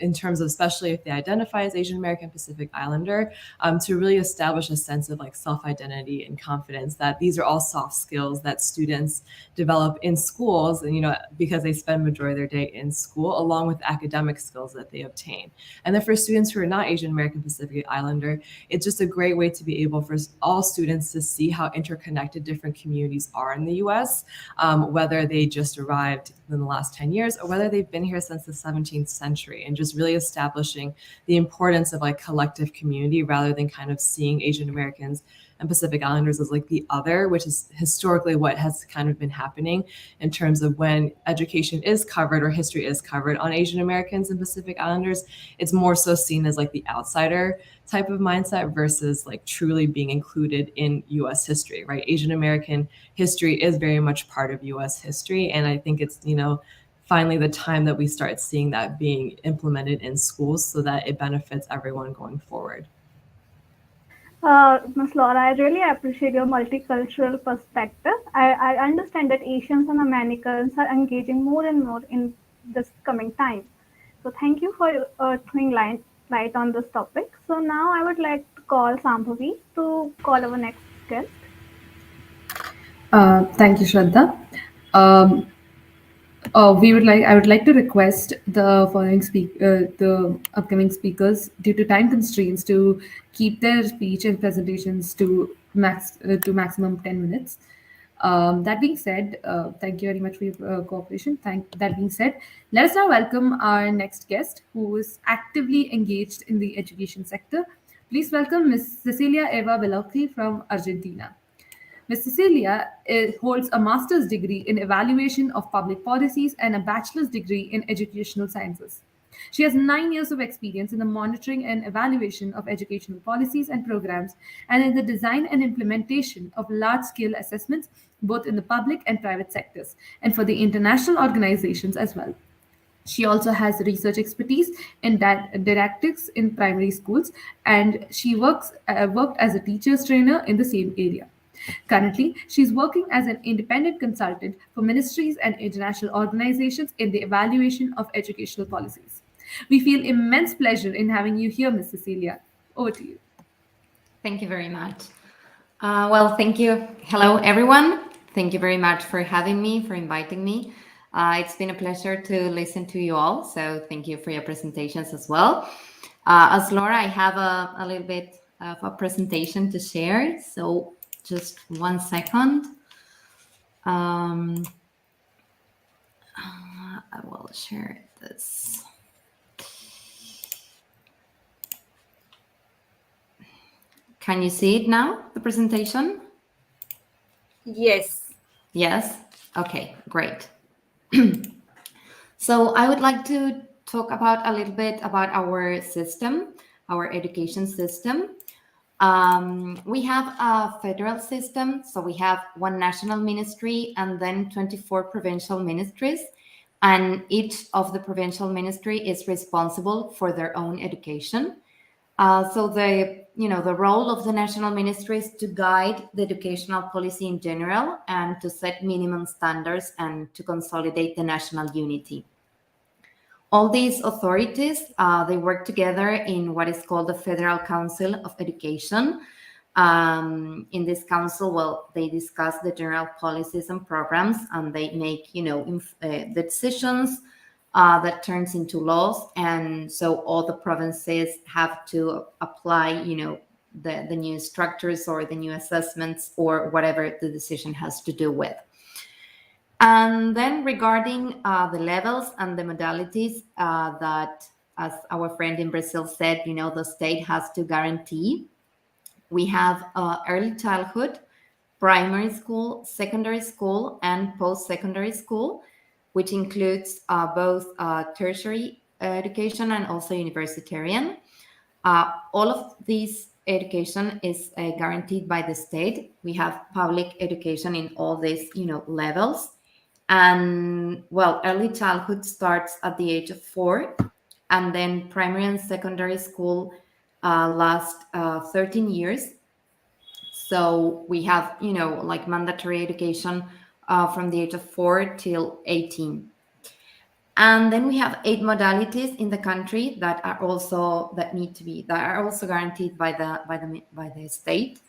in terms of, especially if they identify as Asian American Pacific Islander, to really establish a sense of like self-identity and confidence that these are all soft skills that students develop in schools, and because they spend majority of their day in school, along with academic skills that they obtain. And then for students who are not Asian American Pacific Islander, it's just a great way to be able for all students to see how interconnected different communities are in the US, whether they just arrived in the last 10 years or whether they've been here since the 17th century, and just really establishing the importance of like collective collective community rather than kind of seeing Asian Americans and Pacific Islanders as like the other, which is historically what has kind of been happening in terms of when education is covered or history is covered on Asian Americans and Pacific Islanders. It's more so seen as like the outsider type of mindset versus like truly being included in US history, right? Asian American history is very much part of US history. And I think it's, finally the time that we start seeing that being implemented in schools so that it benefits everyone going forward. Ms. Laura, I really appreciate your multicultural perspective. I understand that Asians and Americans are engaging more and more in this coming time. So thank you for throwing light on this topic. So now I would like to call Sambhavi to call our next guest. Thank you, Shraddha. I would like to request the the upcoming speakers, due to time constraints, to keep their speech and presentations to maximum 10 minutes. That being said, thank you very much for your cooperation. That being said, let us now welcome our next guest, who is actively engaged in the education sector. Please welcome Ms. Cecilia Eva Velocchi from Argentina. Ms. Cecilia holds a master's degree in evaluation of public policies and a bachelor's degree in educational sciences. She has 9 years of experience in the monitoring and evaluation of educational policies and programs, and in the design and implementation of large-scale assessments, both in the public and private sectors, and for the international organizations as well. She also has research expertise in didactics in primary schools, and she worked as a teacher's trainer in the same area. Currently, she's working as an independent consultant for ministries and international organizations in the evaluation of educational policies. We feel immense pleasure in having you here, Ms. Cecilia. Over to you. Thank you very much. Well, thank you. Hello, everyone. Thank you very much for having me, for inviting me. It's been a pleasure to listen to you all. So thank you for your presentations as well. As Laura, I have a little bit of a presentation to share. So just 1 second. I will share this. Can you see it now, the presentation? Yes. Yes? Okay, great. So I would like to talk about a little bit about our system, our education system. We have a federal system, so we have one national ministry and then 24 provincial ministries, and each of the provincial ministry is responsible for their own education. So the role of the national ministry is to guide the educational policy in general and to set minimum standards and to consolidate the national unity. All these authorities, they work together in what is called the Federal Council of Education. In this council, well, they discuss the general policies and programs, and they make, the decisions that turns into laws. And so all the provinces have to apply, the new structures or the new assessments or whatever the decision has to do with. And then regarding the levels and the modalities that, as our friend in Brazil said, the state has to guarantee. We have early childhood, primary school, secondary school, and post-secondary school, which includes both tertiary education and also universitarian. All of these education is guaranteed by the state. We have public education in all these, levels. And well, early childhood starts at the age of 4, and then primary and secondary school last 13 years. So we have, like mandatory education from the age of 4 till 18. And then we have 8 modalities in the country that are also guaranteed by the state,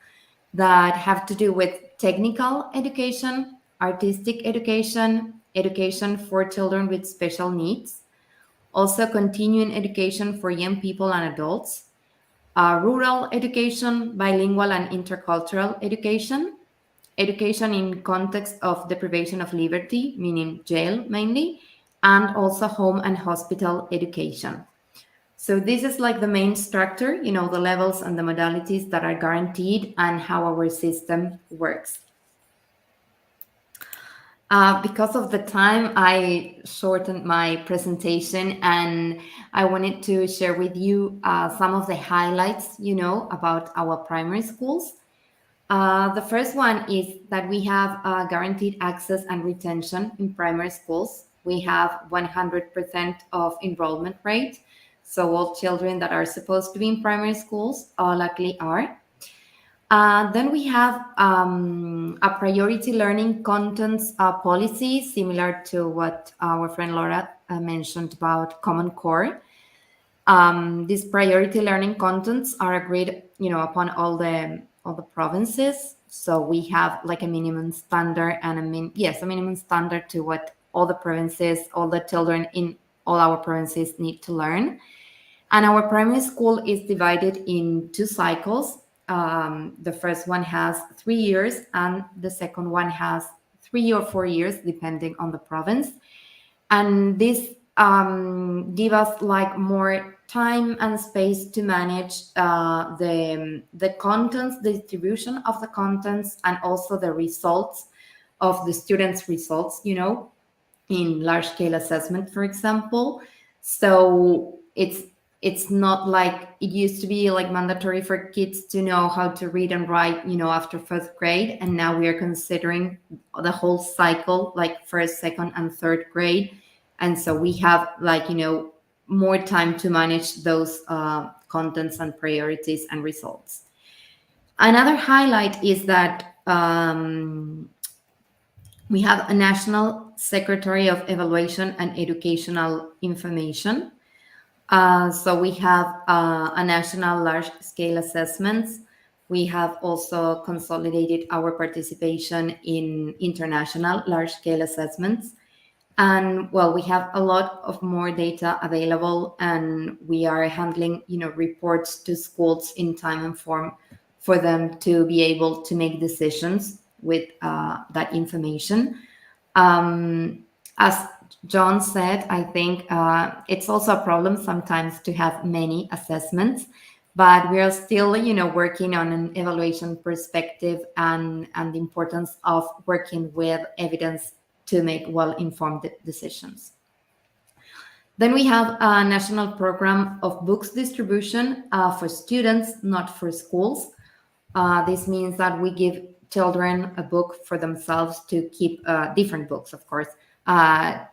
that have to do with technical education, artistic education, education for children with special needs, also continuing education for young people and adults, rural education, bilingual and intercultural education, education in context of deprivation of liberty, meaning jail mainly, and also home and hospital education. So this is like the main structure, the levels and the modalities that are guaranteed and how our system works. Because of the time, I shortened my presentation, and I wanted to share with you some of the highlights, about our primary schools. The first one is that we have guaranteed access and retention in primary schools. We have 100% of enrollment rate. So all children that are supposed to be in primary schools luckily are. Then we have a priority learning contents policy, similar to what our friend Laura mentioned about Common Core. These priority learning contents are agreed, upon all the provinces. So we have like a minimum standard and a minimum standard to what all the provinces, all the children in all our provinces need to learn. And our primary school is divided in 2 cycles. The first one has 3 years, and the second one has 3 or 4 years, depending on the province. And this give us like more time and space to manage the contents, the distribution of the contents, and also the results of the students' results, in large scale assessment, for example. So it's not like it used to be like mandatory for kids to know how to read and write, after 1st grade. And now we are considering the whole cycle, like 1st, 2nd, and 3rd grade. And so we have like, more time to manage those contents and priorities and results. Another highlight is that we have a National Secretary of Evaluation and Educational Information. So we have a national large-scale assessments. We have also consolidated our participation in international large-scale assessments. And well, we have a lot of more data available, and we are handling, reports to schools in time and form for them to be able to make decisions with that information. As John said, I think it's also a problem sometimes to have many assessments, but we are still, working on an evaluation perspective and the importance of working with evidence to make well-informed decisions. Then we have a national program of books distribution for students, not for schools. This means that we give children a book for themselves to keep, different books, of course, for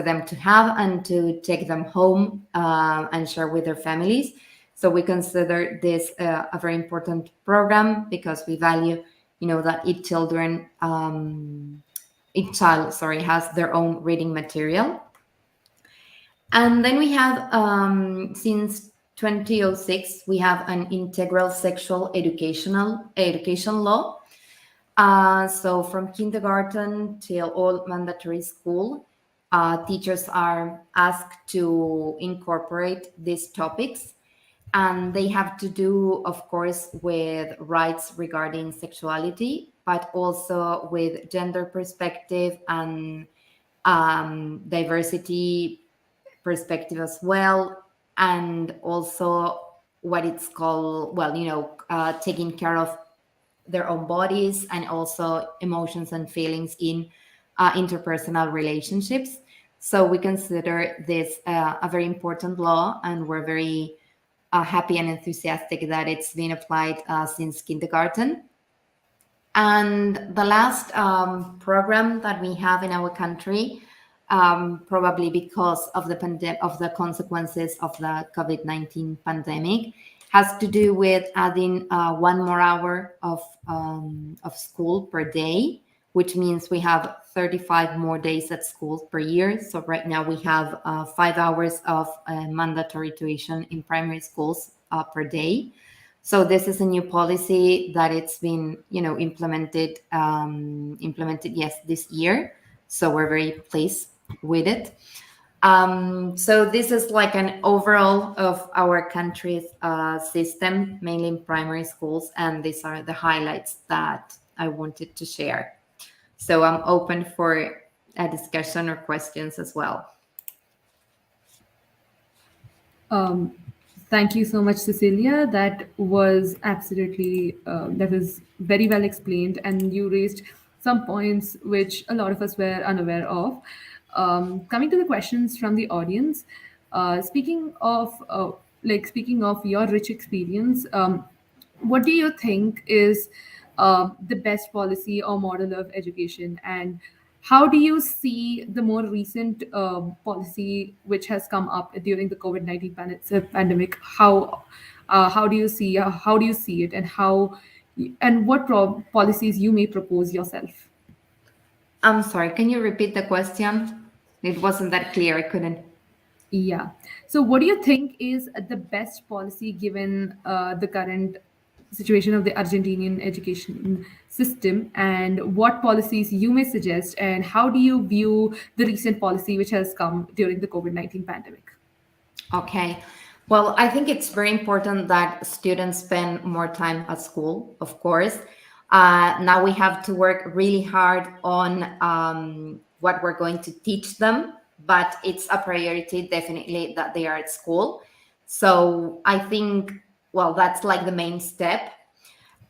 them to have and to take them home and share with their families. So we consider this a very important program because we value, that each child, has their own reading material. And then we have, since 2006, we have an integral sexual education law. So from kindergarten till all mandatory school, teachers are asked to incorporate these topics, and they have to do, of course, with rights regarding sexuality, but also with gender perspective and diversity perspective as well, and also what it's called, taking care of their own bodies and also emotions and feelings in interpersonal relationships. So we consider this a very important law, and we're very happy and enthusiastic that it's been applied since kindergarten. And the last program that we have in our country, probably because of the consequences of the COVID-19 pandemic, has to do with adding 1 more hour of school per day, which means we have 35 more days at school per year. So right now we have 5 hours of mandatory tuition in primary schools per day. So this is a new policy that it's been, implemented this year. So we're very pleased with it. So this is like an overall of our country's system, mainly in primary schools, and these are the highlights that I wanted to share. So I'm open for a discussion or questions as well. Um, Thank you so much, Cecilia. That was absolutely that was very well explained, and you raised some points which a lot of us were unaware of. Coming to the questions from the audience, speaking of your rich experience, what do you think is the best policy or model of education, and how do you see the more recent policy which has come up during the COVID-19 pandemic? How do you see it, and what policies you may propose yourself? I'm sorry, can you repeat the question? It wasn't that clear. I couldn't. Yeah. So, what do you think is the best policy given the current situation of the Argentinian education system, and what policies you may suggest, and how do you view the recent policy which has come during the COVID-19 pandemic? Okay. Well, I think it's very important that students spend more time at school, of course. Now we have to work really hard on what we're going to teach them, but it's a priority definitely that they are at school. So I think, well, that's like the main step.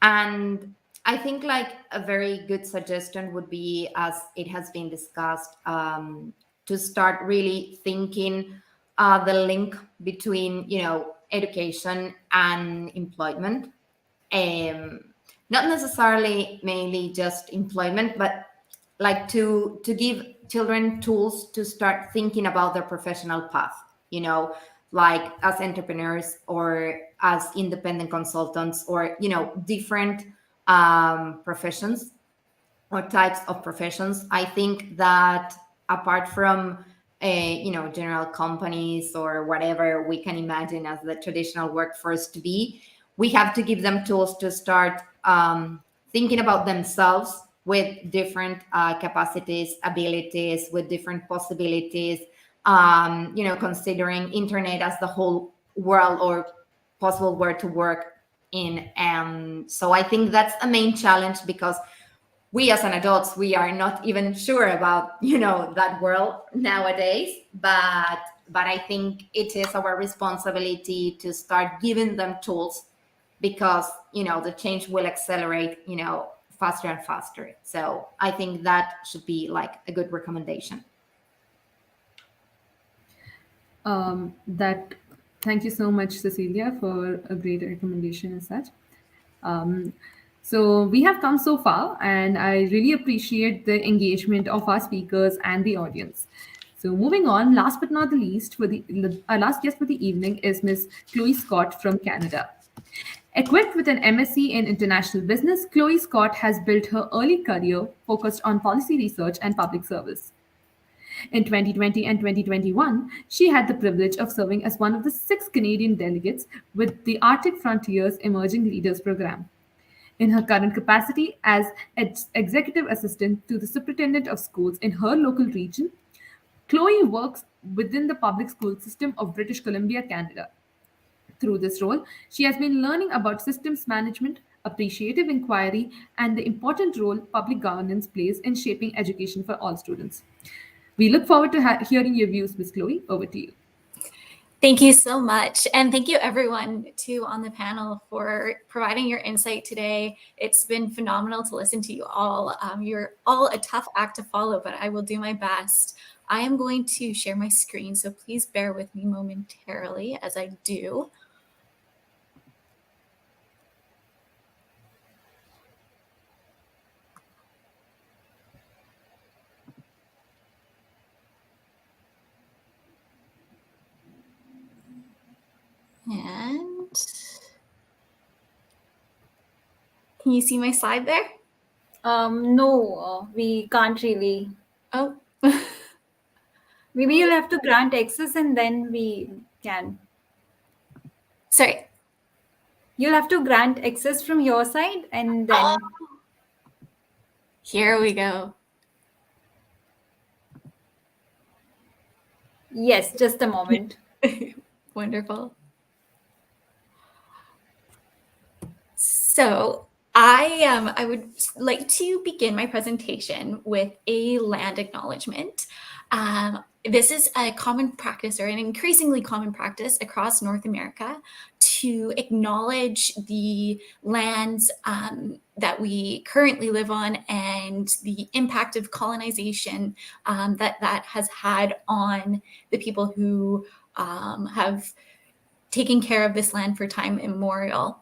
And I think like a very good suggestion would be, as it has been discussed, to start really thinking the link between, education and employment. Not necessarily mainly just employment, but like to give children tools to start thinking about their professional path, like as entrepreneurs or as independent consultants, or different professions or types of professions. I think that apart from general companies or whatever we can imagine as the traditional workforce to be, we have to give them tools to start thinking about themselves with different capacities, abilities, with different possibilities, considering internet as the whole world or possible world to work in. So I think that's a main challenge, because we as an adults, we are not even sure about that world nowadays, but I think it is our responsibility to start giving them tools, because the change will accelerate faster and faster. So I think that should be like a good recommendation. That Thank you so much, Cecilia, for a great recommendation as such. Um, so we have come so far, and I really appreciate the engagement of our speakers and the audience. So moving on, last but not the least, our last guest for the evening is Ms. Chloe Scott from Canada. Equipped with an MSc in International Business, Chloe Scott has built her early career focused on policy research and public service. In 2020 and 2021, she had the privilege of serving as one of the 6 Canadian delegates with the Arctic Frontiers Emerging Leaders Program. In her current capacity as executive assistant to the superintendent of schools in her local region, Chloe works within the public school system of British Columbia, Canada. Through this role, she has been learning about systems management, appreciative inquiry, and the important role public governance plays in shaping education for all students. We look forward to hearing your views, Ms. Chloe. Over to you. Thank you so much. And thank you everyone too on the panel for providing your insight today. It's been phenomenal to listen to you all. You're all a tough act to follow, but I will do my best. I am going to share my screen, so please bear with me momentarily as I do. And can you see my slide there? No, we can't really. Oh. Maybe you'll have to grant access and then we can. Sorry. You'll have to grant access from your side and then. Here we go. Yes, just a moment. Wonderful. So I would like to begin my presentation with a land acknowledgement. This is a common practice, or an increasingly common practice across North America, to acknowledge the lands that we currently live on and the impact of colonization that has had on the people who have taken care of this land for time immemorial.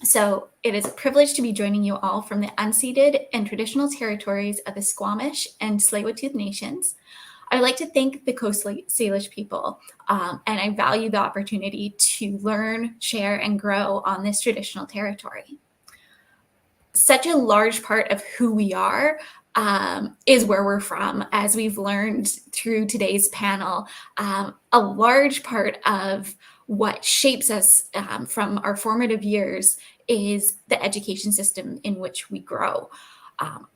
So it is a privilege to be joining you all from the unceded and traditional territories of the Squamish and Tsleil-Waututh Nations. I'd like to thank the Coast Salish people, and I value the opportunity to learn, share, and grow on this traditional territory. Such a large part of who we are is where we're from, as we've learned through today's panel. A large part of what shapes us from our formative years is the education system in which we grow.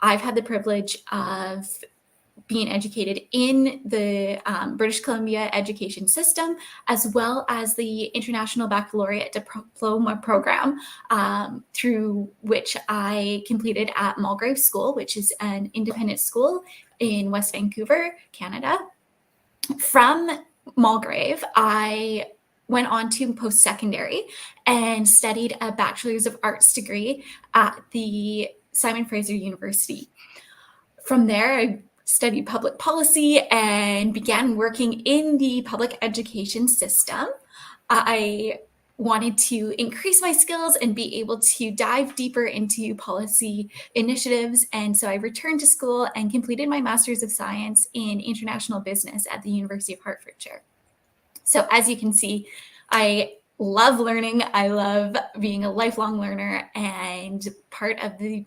I've had the privilege of being educated in the British Columbia education system, as well as the International Baccalaureate Diploma program, through which I completed at Mulgrave School, which is an independent school in West Vancouver, Canada. From Mulgrave, I went on to post-secondary and studied a Bachelor's of Arts degree at the Simon Fraser University. From there, I studied public policy and began working in the public education system. I wanted to increase my skills and be able to dive deeper into policy initiatives. And so I returned to school and completed my Master's of Science in International Business at the University of Hertfordshire. So as you can see, I love learning. I love being a lifelong learner, and part of the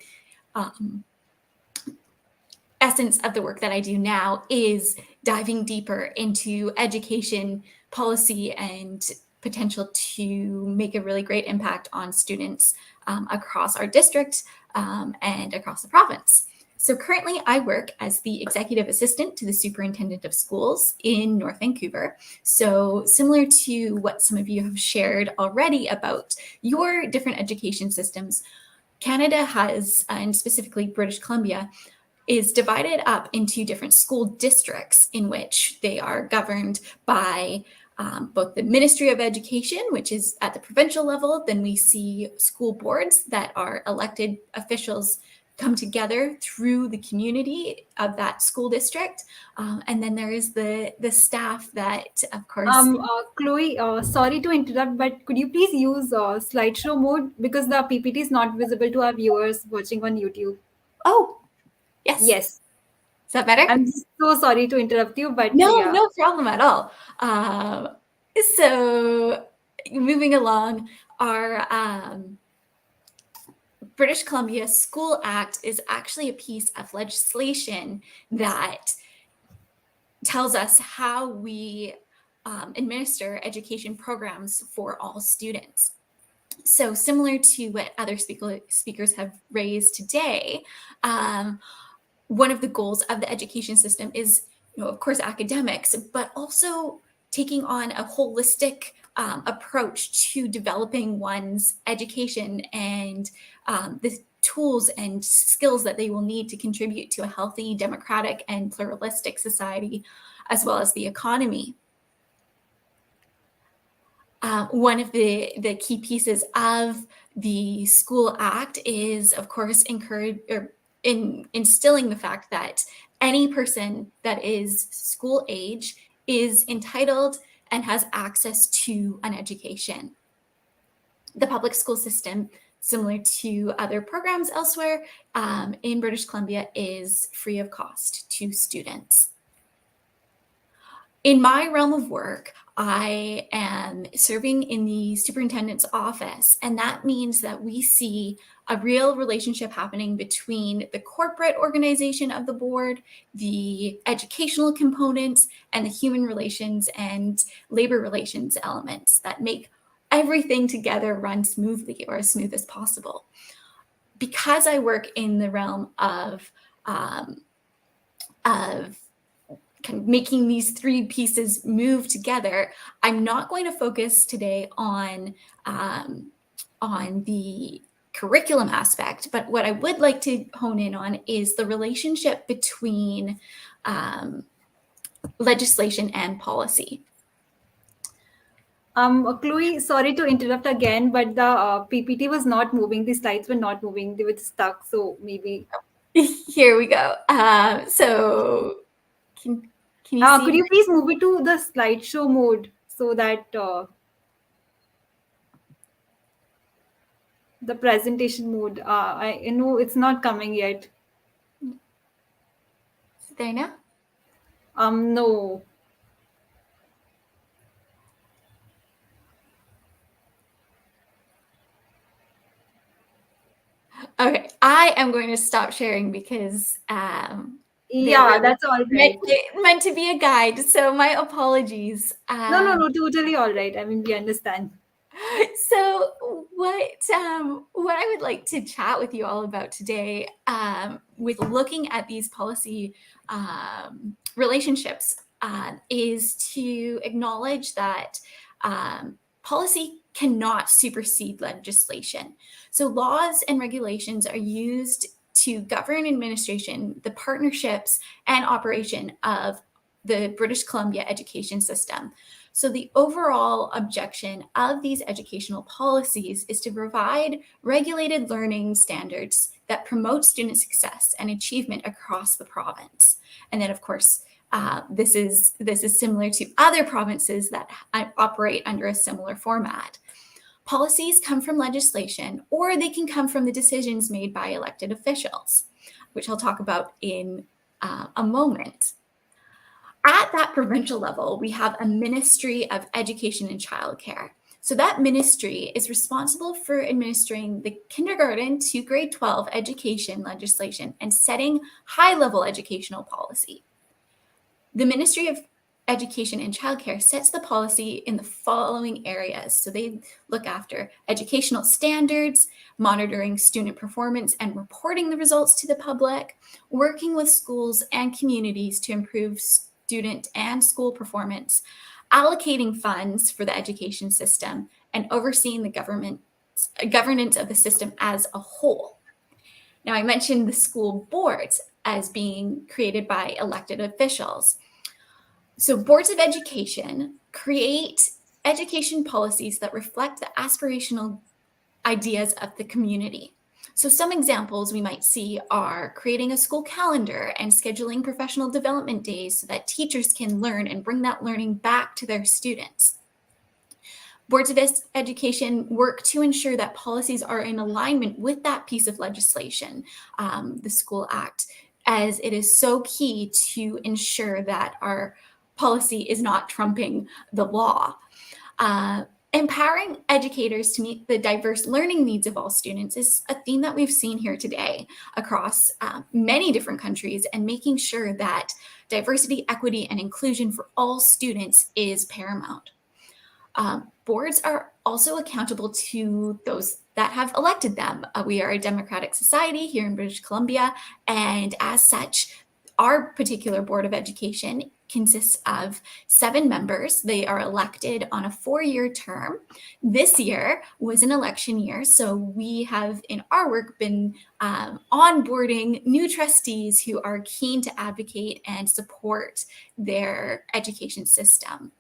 essence of the work that I do now is diving deeper into education policy and potential to make a really great impact on students across our district and across the province. So currently I work as the executive assistant to the superintendent of schools in North Vancouver. So similar to what some of you have shared already about your different education systems, Canada has, and specifically British Columbia, is divided up into different school districts in which they are governed by both the Ministry of Education, which is at the provincial level. Then we see school boards that are elected officials come together through the community of that school district. And then there is the staff that, of course... Chloe, sorry to interrupt, but could you please use slideshow mode, because the PPT is not visible to our viewers watching on YouTube. Oh, yes. Yes. Is that better? I'm so sorry to interrupt you, but no, yeah. No problem at all. So moving along, our British Columbia School Act is actually a piece of legislation that tells us how we administer education programs for all students. So similar to what other speakers have raised today, one of the goals of the education system is, of course, academics, but also taking on a holistic approach to developing one's education and the tools and skills that they will need to contribute to a healthy, democratic, and pluralistic society, as well as the economy. One of the key pieces of the School Act is, of course, instilling the fact that any person that is school age is entitled and has access to an education. The public school system, similar to other programs elsewhere in British Columbia, is free of cost to students. In my realm of work, I am serving in the superintendent's office, and that means that we see a real relationship happening between the corporate organization of the board, the educational components, and the human relations and labor relations elements that make everything together run smoothly, or as smooth as possible. Because I work in the realm of kind of making these three pieces move together, I'm not going to focus today on the curriculum aspect, but what I would like to hone in on is the relationship between legislation and policy. Chloe, sorry to interrupt again, but the PPT was not moving. The slides were not moving. They were stuck. So maybe. Here we go. So can you see? Could you please move it to the slideshow mode so that the presentation mode? I know it's not coming yet. There now? No. Okay, I am going to stop sharing because yeah, that's all right. Meant to be a guide, so my apologies. No, totally all right. I mean, we understand. So what I would like to chat with you all about today, with looking at these policy relationships, is to acknowledge that policy cannot supersede legislation. So laws and regulations are used to govern administration, the partnerships and operation of the British Columbia education system. So the overall objection of these educational policies is to provide regulated learning standards that promote student success and achievement across the province. And then, of course, this is similar to other provinces that operate under a similar format. Policies come from legislation, or they can come from the decisions made by elected officials, which I'll talk about in a moment. At that provincial level, we have a Ministry of Education and Childcare. So that ministry is responsible for administering the kindergarten to grade 12 education legislation and setting high-level educational policy. The Ministry of Education and Childcare sets the policy in the following areas. So they look after educational standards, monitoring student performance and reporting the results to the public, working with schools and communities to improve student and school performance, allocating funds for the education system, and overseeing the governance of the system as a whole. Now, I mentioned the school boards as being created by elected officials. So boards of education create education policies that reflect the aspirational ideas of the community. So some examples we might see are creating a school calendar and scheduling professional development days so that teachers can learn and bring that learning back to their students. Boards of education work to ensure that policies are in alignment with that piece of legislation, the School Act, as it is so key to ensure that our policy is not trumping the law. Empowering educators to meet the diverse learning needs of all students is a theme that we've seen here today across many different countries, and making sure that diversity, equity, and inclusion for all students is paramount. Boards are also accountable to those that have elected them. We are a democratic society here in British Columbia, and as such, our particular Board of Education consists of 7 members. They are elected on a 4-year term. This year was an election year, so we have in our work been onboarding new trustees who are keen to advocate and support their education system.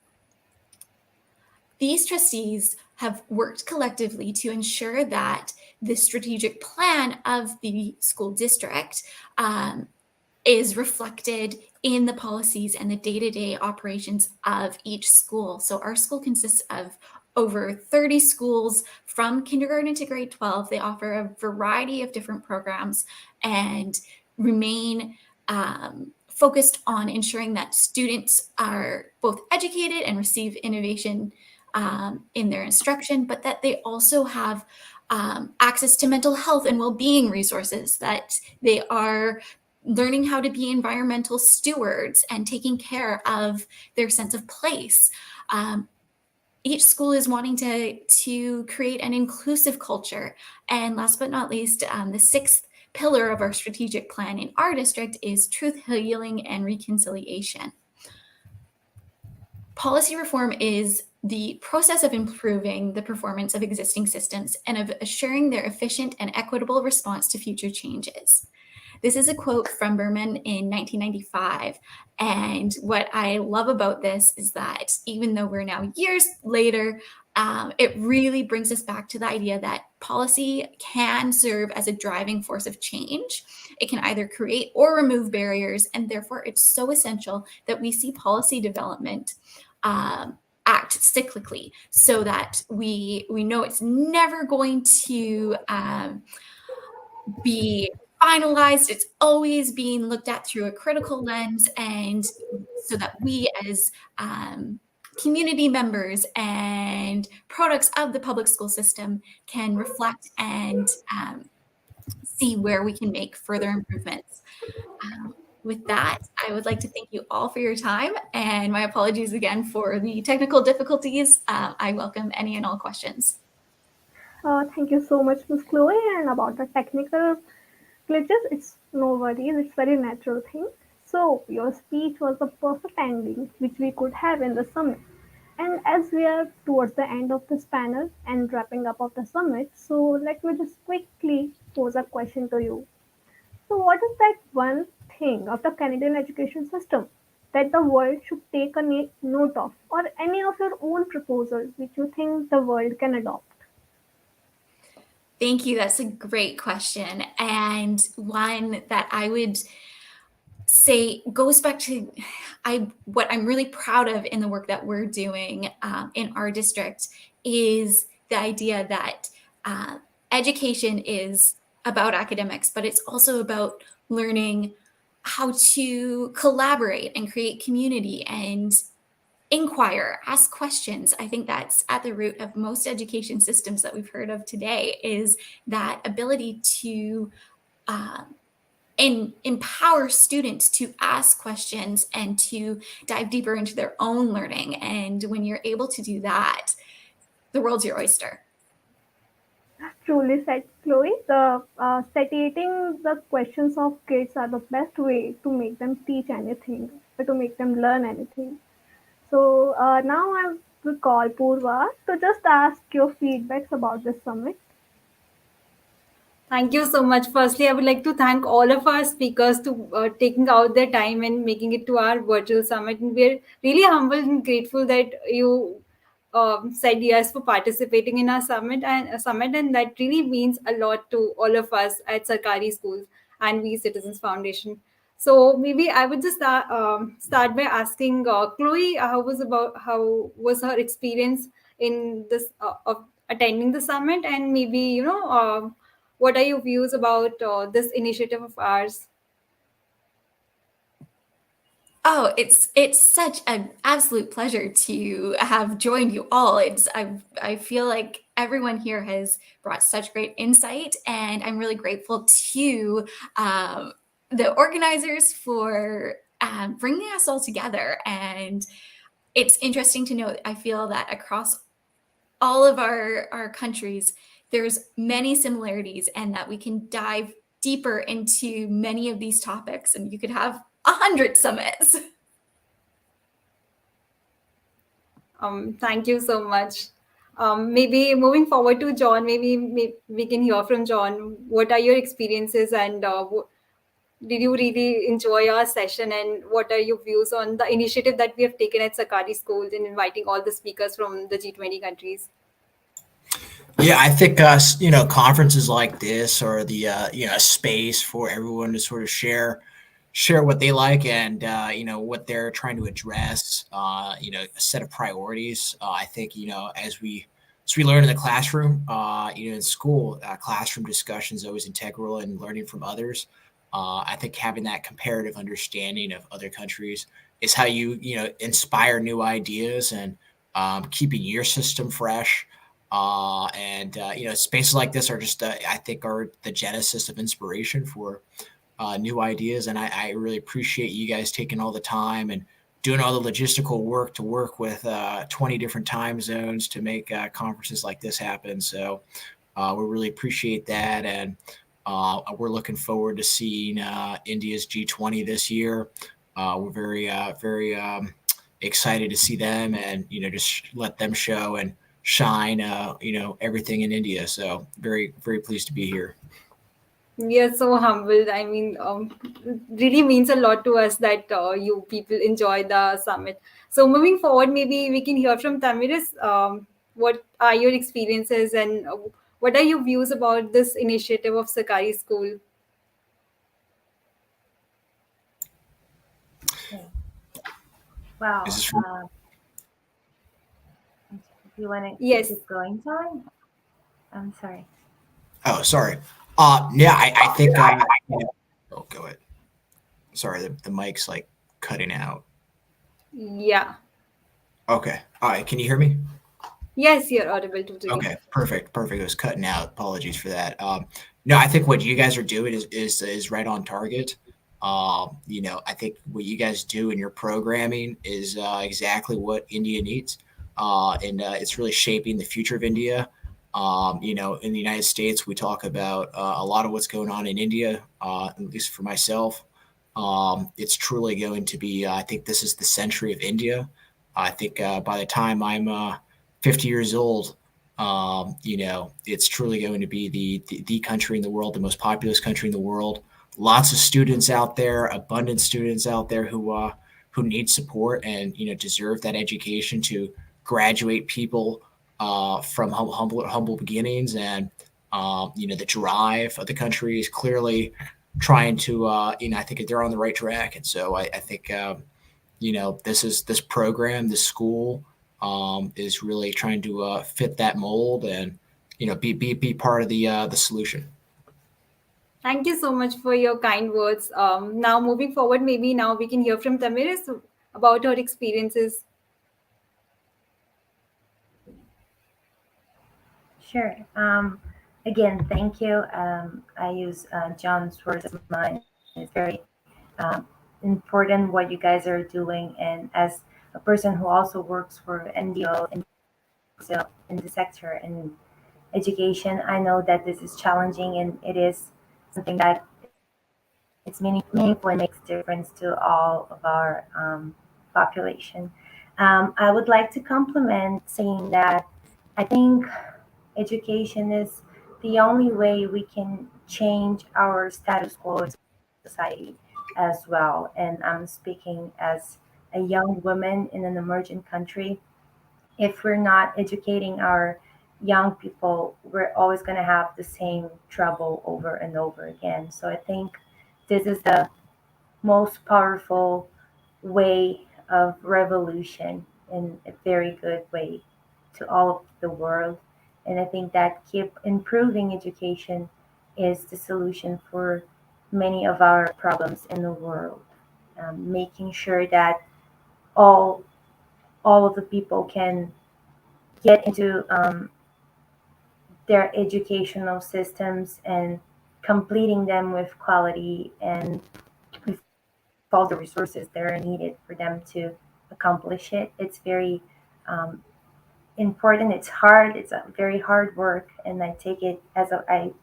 These trustees have worked collectively to ensure that the strategic plan of the school district is reflected in the policies and the day-to-day operations of each school. So our school consists of over 30 schools from kindergarten to grade 12. They offer a variety of different programs and remain focused on ensuring that students are both educated and receive innovation in their instruction, but that they also have access to mental health and well-being resources, that they are learning how to be environmental stewards and taking care of their sense of place. Each school is wanting to create an inclusive culture. And last but not least, the 6th pillar of our strategic plan in our district is truth, healing, and reconciliation. Policy reform is the process of improving the performance of existing systems and of assuring their efficient and equitable response to future changes. This is a quote from Berman in 1995. And what I love about this is that even though we're now years later, it really brings us back to the idea that policy can serve as a driving force of change. It can either create or remove barriers, and therefore it's so essential that we see policy development act cyclically, so that we know it's never going to be finalized. It's always being looked at through a critical lens, and so that we as community members and products of the public school system can reflect and see where we can make further improvements. With that, I would like to thank you all for your time, and my apologies again for the technical difficulties. I welcome any and all questions. Thank you so much, Ms. Chloe. And about the technical glitches, it's no worries, it's very natural thing. So your speech was the perfect ending which we could have in the summit. And as we are towards the end of this panel and wrapping up of the summit, so let me just quickly pose a question to you. So what is that one thing of the Canadian education system that the world should take a note of, or any of your own proposals which you think the world can adopt? Thank you. That's a great question, and one that I would say goes back to what I'm really proud of in the work that we're doing in our district is the idea that education is about academics, but it's also about learning how to collaborate and create community and inquire, ask questions. I think that's at the root of most education systems that we've heard of today, is that ability to empower students to ask questions and to dive deeper into their own learning. And when you're able to do that, the world's your oyster. Truly said, Chloe. The satiating the questions of kids are the best way to make them teach anything or to make them learn anything. So now I will call Purva to just ask your feedbacks about this summit. Thank you so much. Firstly, I would like to thank all of our speakers to taking out their time and making it to our virtual summit. And we're really humbled and grateful that you said yes for participating in our summit, and that really means a lot to all of us at Sarkari schools and WeCitizens Foundation. So maybe I would just start by asking Chloe how was her experience in this of attending the summit, and maybe what are your views about this initiative of ours? Oh, it's such an absolute pleasure to have joined you all. I feel like everyone here has brought such great insight, and I'm really grateful to the organizers for bringing us all together. And it's interesting to note, I feel that across all of our countries, there's many similarities, and that we can dive deeper into many of these topics, and you could have 100 summits. Thank you so much. Maybe moving forward to John, maybe we can hear from John. What are your experiences, and did you really enjoy our session, and what are your views on the initiative that we have taken at Sarkari schools in inviting all the speakers from the G20 countries? Yeah, I think conferences like this are the space for everyone to sort of share what they like, and what they're trying to address. A set of priorities. I think as we learn in the classroom, in school, classroom discussion is always integral in learning from others. I think having that comparative understanding of other countries is how you inspire new ideas and keeping your system fresh. Spaces like this are just I think are the genesis of inspiration for new ideas, and I really appreciate you guys taking all the time and doing all the logistical work to work with 20 different time zones to make conferences like this happen. So we really appreciate that, and we're looking forward to seeing India's G20 this year. We're very excited to see them, and just let them show and shine everything in India. So very, very pleased to be here. We are so humbled. I mean, really means a lot to us that you people enjoy the summit. So moving forward, maybe we can hear from Tamiris. What are your experiences and what are your views about this initiative of Sarkari School? Wow. Is this from? Do you want to Yes. keep going, John? I'm sorry. Oh, sorry. Yeah, I think. Oh, go ahead. Sorry, the mic's like cutting out. Yeah. Okay. All right. Can you hear me? Yes, you're audible totally. Okay. Perfect. Perfect. It was cutting out. Apologies for that. No, I think what you guys are doing is right on target. I think what you guys do in your programming is exactly what India needs, and it's really shaping the future of India. In the United States, we talk about a lot of what's going on in India. At least for myself, it's truly going to be. I think this is the century of India. I think by the time I'm 50 years old, it's truly going to be the country in the world, the most populous country in the world. Lots of students out there, abundant students out there who need support and deserve that education to graduate people from humble beginnings. And the drive of the country is clearly trying to I think they're on the right track. And so I think this program, this school is really trying to fit that mold and be part of the solution. Thank you so much for your kind words. Now moving forward, maybe now we can hear from Tamiris about her experiences. Sure. Again, thank you. I use John's words of mine. It's very important what you guys are doing. And as a person who also works for NDO in the sector and education, I know that this is challenging and it is something that it's meaningful and makes a difference to all of our population. I would like to compliment saying that I think education is the only way we can change our status quo in society as well. And I'm speaking as a young woman in an emerging country. If we're not educating our young people, we're always going to have the same trouble over and over again. So I think this is the most powerful way of revolution in a very good way to all of the world. And I think that keep improving education is the solution for many of our problems in the world. Making sure that all of the people can get into their educational systems and completing them with quality and with all the resources that are needed for them to accomplish it. It's very important. It's hard. It's a very hard work, and I take it as I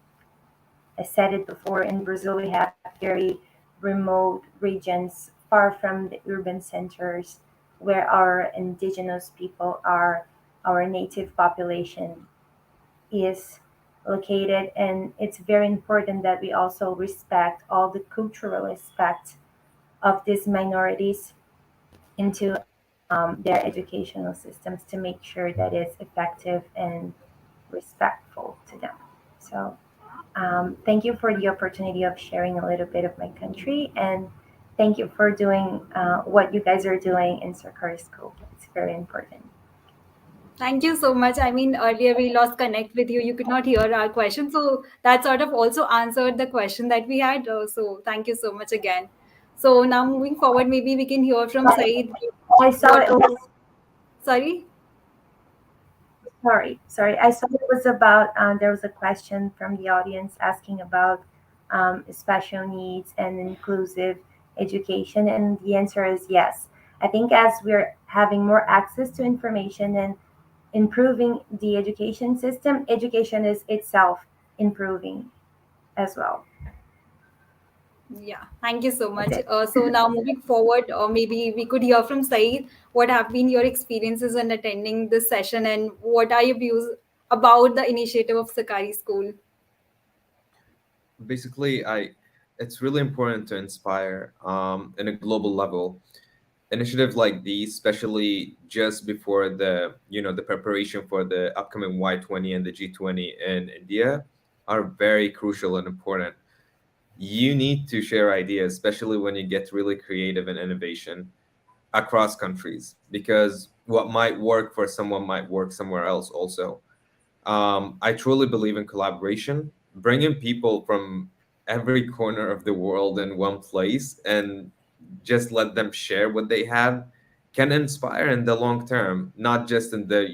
said it before. In Brazil, we have very remote regions far from the urban centers where our indigenous people are, our native population is located, and it's very important that we also respect all the cultural aspects of these minorities into their educational systems to make sure that it's effective and respectful to them. So thank you for the opportunity of sharing a little bit of my country, and thank you for doing what you guys are doing in Sarkari School. It's very important. Thank you so much. I mean, earlier we lost connect with you. You could not hear our question. So that sort of also answered the question that we had. So thank you so much again. So now moving forward, maybe we can hear from Saeed. I saw it was Sorry? sorry. I saw it was about there was a question from the audience asking about special needs and inclusive education, and the answer is yes. I think as we're having more access to information and improving the education system, education is itself improving as well. Yeah, thank you so much. Okay. So now moving forward, maybe we could hear from Saeed. What have been your experiences in attending this session and what are your views about the initiative of Sarkari School? basically, it's really important to inspire in a global level. Initiatives like these, especially just before the preparation for the upcoming Y20 and the G20 in India, are very crucial and important. You need to share ideas, especially when you get really creative and innovation across countries, because what might work for someone might work somewhere else also. I truly believe in collaboration, bringing people from every corner of the world in one place and just let them share what they have can inspire in the long term, not just in the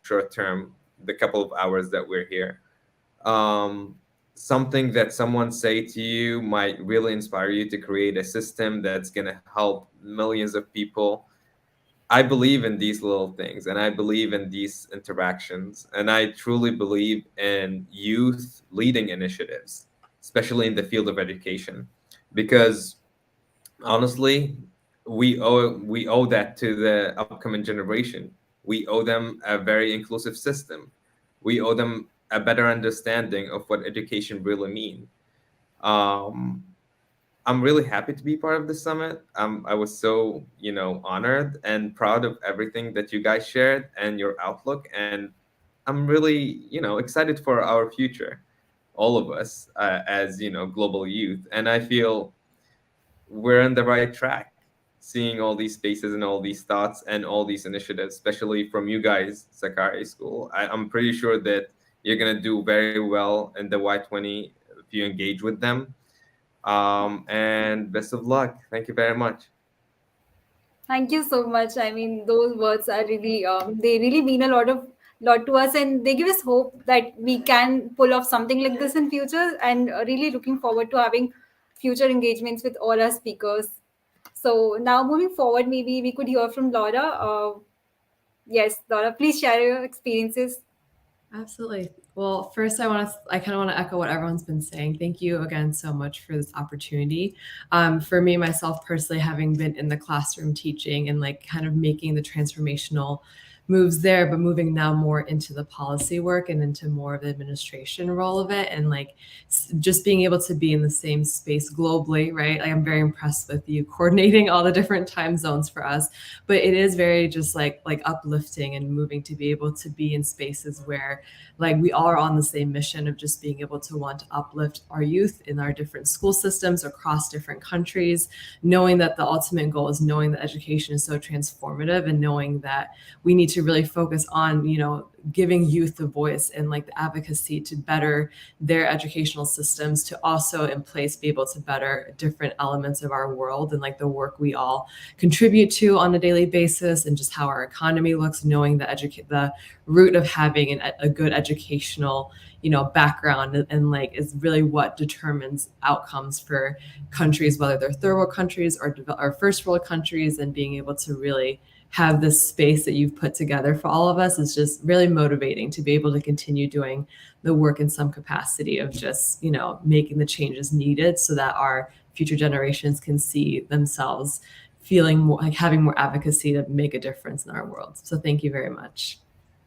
short term, the couple of hours that we're here. um, Something that someone say to you might really inspire you to create a system that's going to help millions of people. I believe in these little things and I believe in these interactions. And I truly believe in youth leading initiatives, especially in the field of education, because honestly, we owe that to the upcoming generation. We owe them a very inclusive system. We owe them a better understanding of what education really means. Um, I'm really happy to be part of the summit. I was so, honored and proud of everything that you guys shared and your outlook. And I'm really, excited for our future, all of us, as, global youth. And I feel we're on the right track, seeing all these spaces and all these thoughts and all these initiatives, especially from you guys, Sarkari School. I'm pretty sure that you're going to do very well in the Y20 if you engage with them. And best of luck. Thank you very much. Thank you so much. I mean, those words are really, they really mean a lot to us, and they give us hope that we can pull off something like this in future. And really looking forward to having future engagements with all our speakers. So now moving forward, maybe we could hear from Laura. Yes, Laura, please share your experiences. Absolutely. Well, first, I kind of want to echo what everyone's been saying. Thank you again so much for this opportunity. For me, myself personally, having been in the classroom teaching and like kind of making the transformational moves there, but moving now more into the policy work and into more of the administration role of it, and like just being able to be in the same space globally, right? Like, I'm very impressed with you coordinating all the different time zones for us, but it is very just like uplifting and moving to be able to be in spaces where like we all are on the same mission of just being able to want to uplift our youth in our different school systems across different countries, knowing that the ultimate goal is knowing that education is so transformative and knowing that we need to really focus on, giving youth the voice and like the advocacy to better their educational systems, to also in place be able to better different elements of our world and like the work we all contribute to on a daily basis, and just how our economy looks, knowing that the root of having a good educational background and like is really what determines outcomes for countries, whether they're third world countries or first world countries. And being able to really have this space that you've put together for all of us is just really motivating to be able to continue doing the work in some capacity of just, making the changes needed so that our future generations can see themselves feeling more like having more advocacy to make a difference in our world. So thank you very much.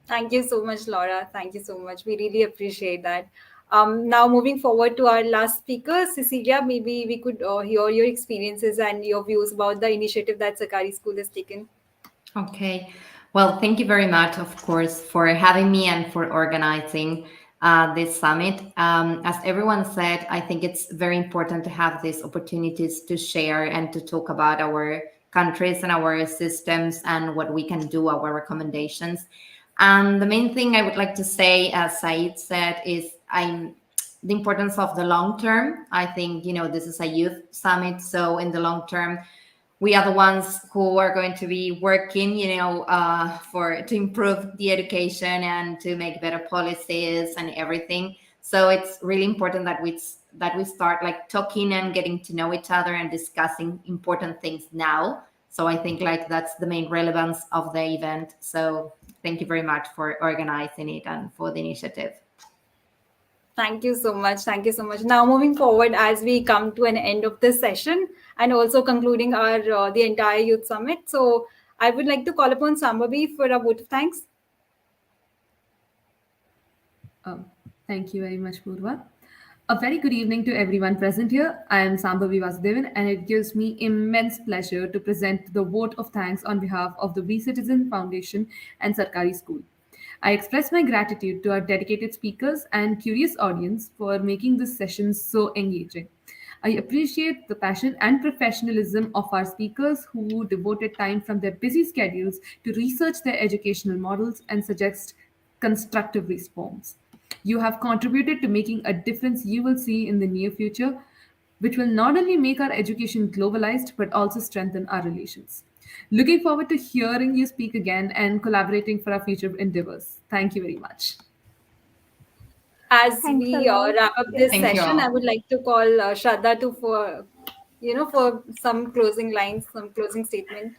Thank you so much, Laura. Thank you so much. We really appreciate that. Now, moving forward to our last speaker, Cecilia, maybe we could hear your experiences and your views about the initiative that Sarkari School has taken. Okay. Well, thank you very much, of course, for having me and for organizing this summit. As everyone said, I think it's very important to have these opportunities to share and to talk about our countries and our systems and what we can do, our recommendations. And the main thing I would like to say, as Said said, is the importance of the long term. I think, this is a youth summit. So in the long term, we are the ones who are going to be working, to improve the education and to make better policies and everything. So it's really important that we start like talking and getting to know each other and discussing important things now. So I think like that's the main relevance of the event. So thank you very much for organizing it and for the initiative. Thank you so much. Thank you so much. Now, moving forward, as we come to an end of this session and also concluding our the entire youth summit, so I would like to call upon Sambhavi for a vote of thanks. Thank you very much, Purva. A very good evening to everyone present here. I am Sambhavi Vasudevan, and it gives me immense pleasure to present the vote of thanks on behalf of the WeCitizens Foundation and Sarkari School. I express my gratitude to our dedicated speakers and curious audience for making this session so engaging. I appreciate the passion and professionalism of our speakers who devoted time from their busy schedules to research their educational models and suggest constructive reforms. You have contributed to making a difference you will see in the near future, which will not only make our education globalized but also strengthen our relations. Looking forward to hearing you speak again and collaborating for our future endeavors. Thank you very much. As Thanks a we lot. wrap up Yeah. this Thank you session, I all. would like to call Shraddha to for some closing lines, some closing statement.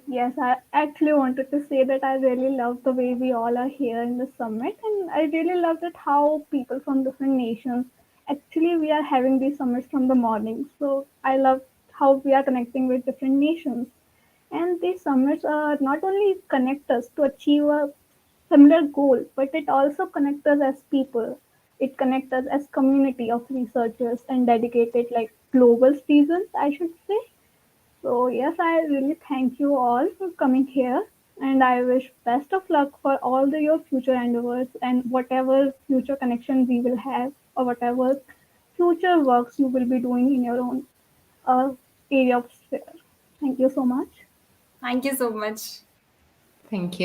Yes, I actually wanted to say that I really love the way we all are here in the summit, and I really love that how people from different nations actually we are having these summits from the morning. So I love how we are connecting with different nations, and these summits not only connect us to achieve a similar goal, but it also connects us as people. It connects us as community of researchers and dedicated like global citizens, I should say. So yes, I really thank you all for coming here, and I wish best of luck for all your future endeavors and whatever future connection we will have, or whatever future works you will be doing in your own uh, area of sphere. Thank you so much. Thank you so much. Thank you.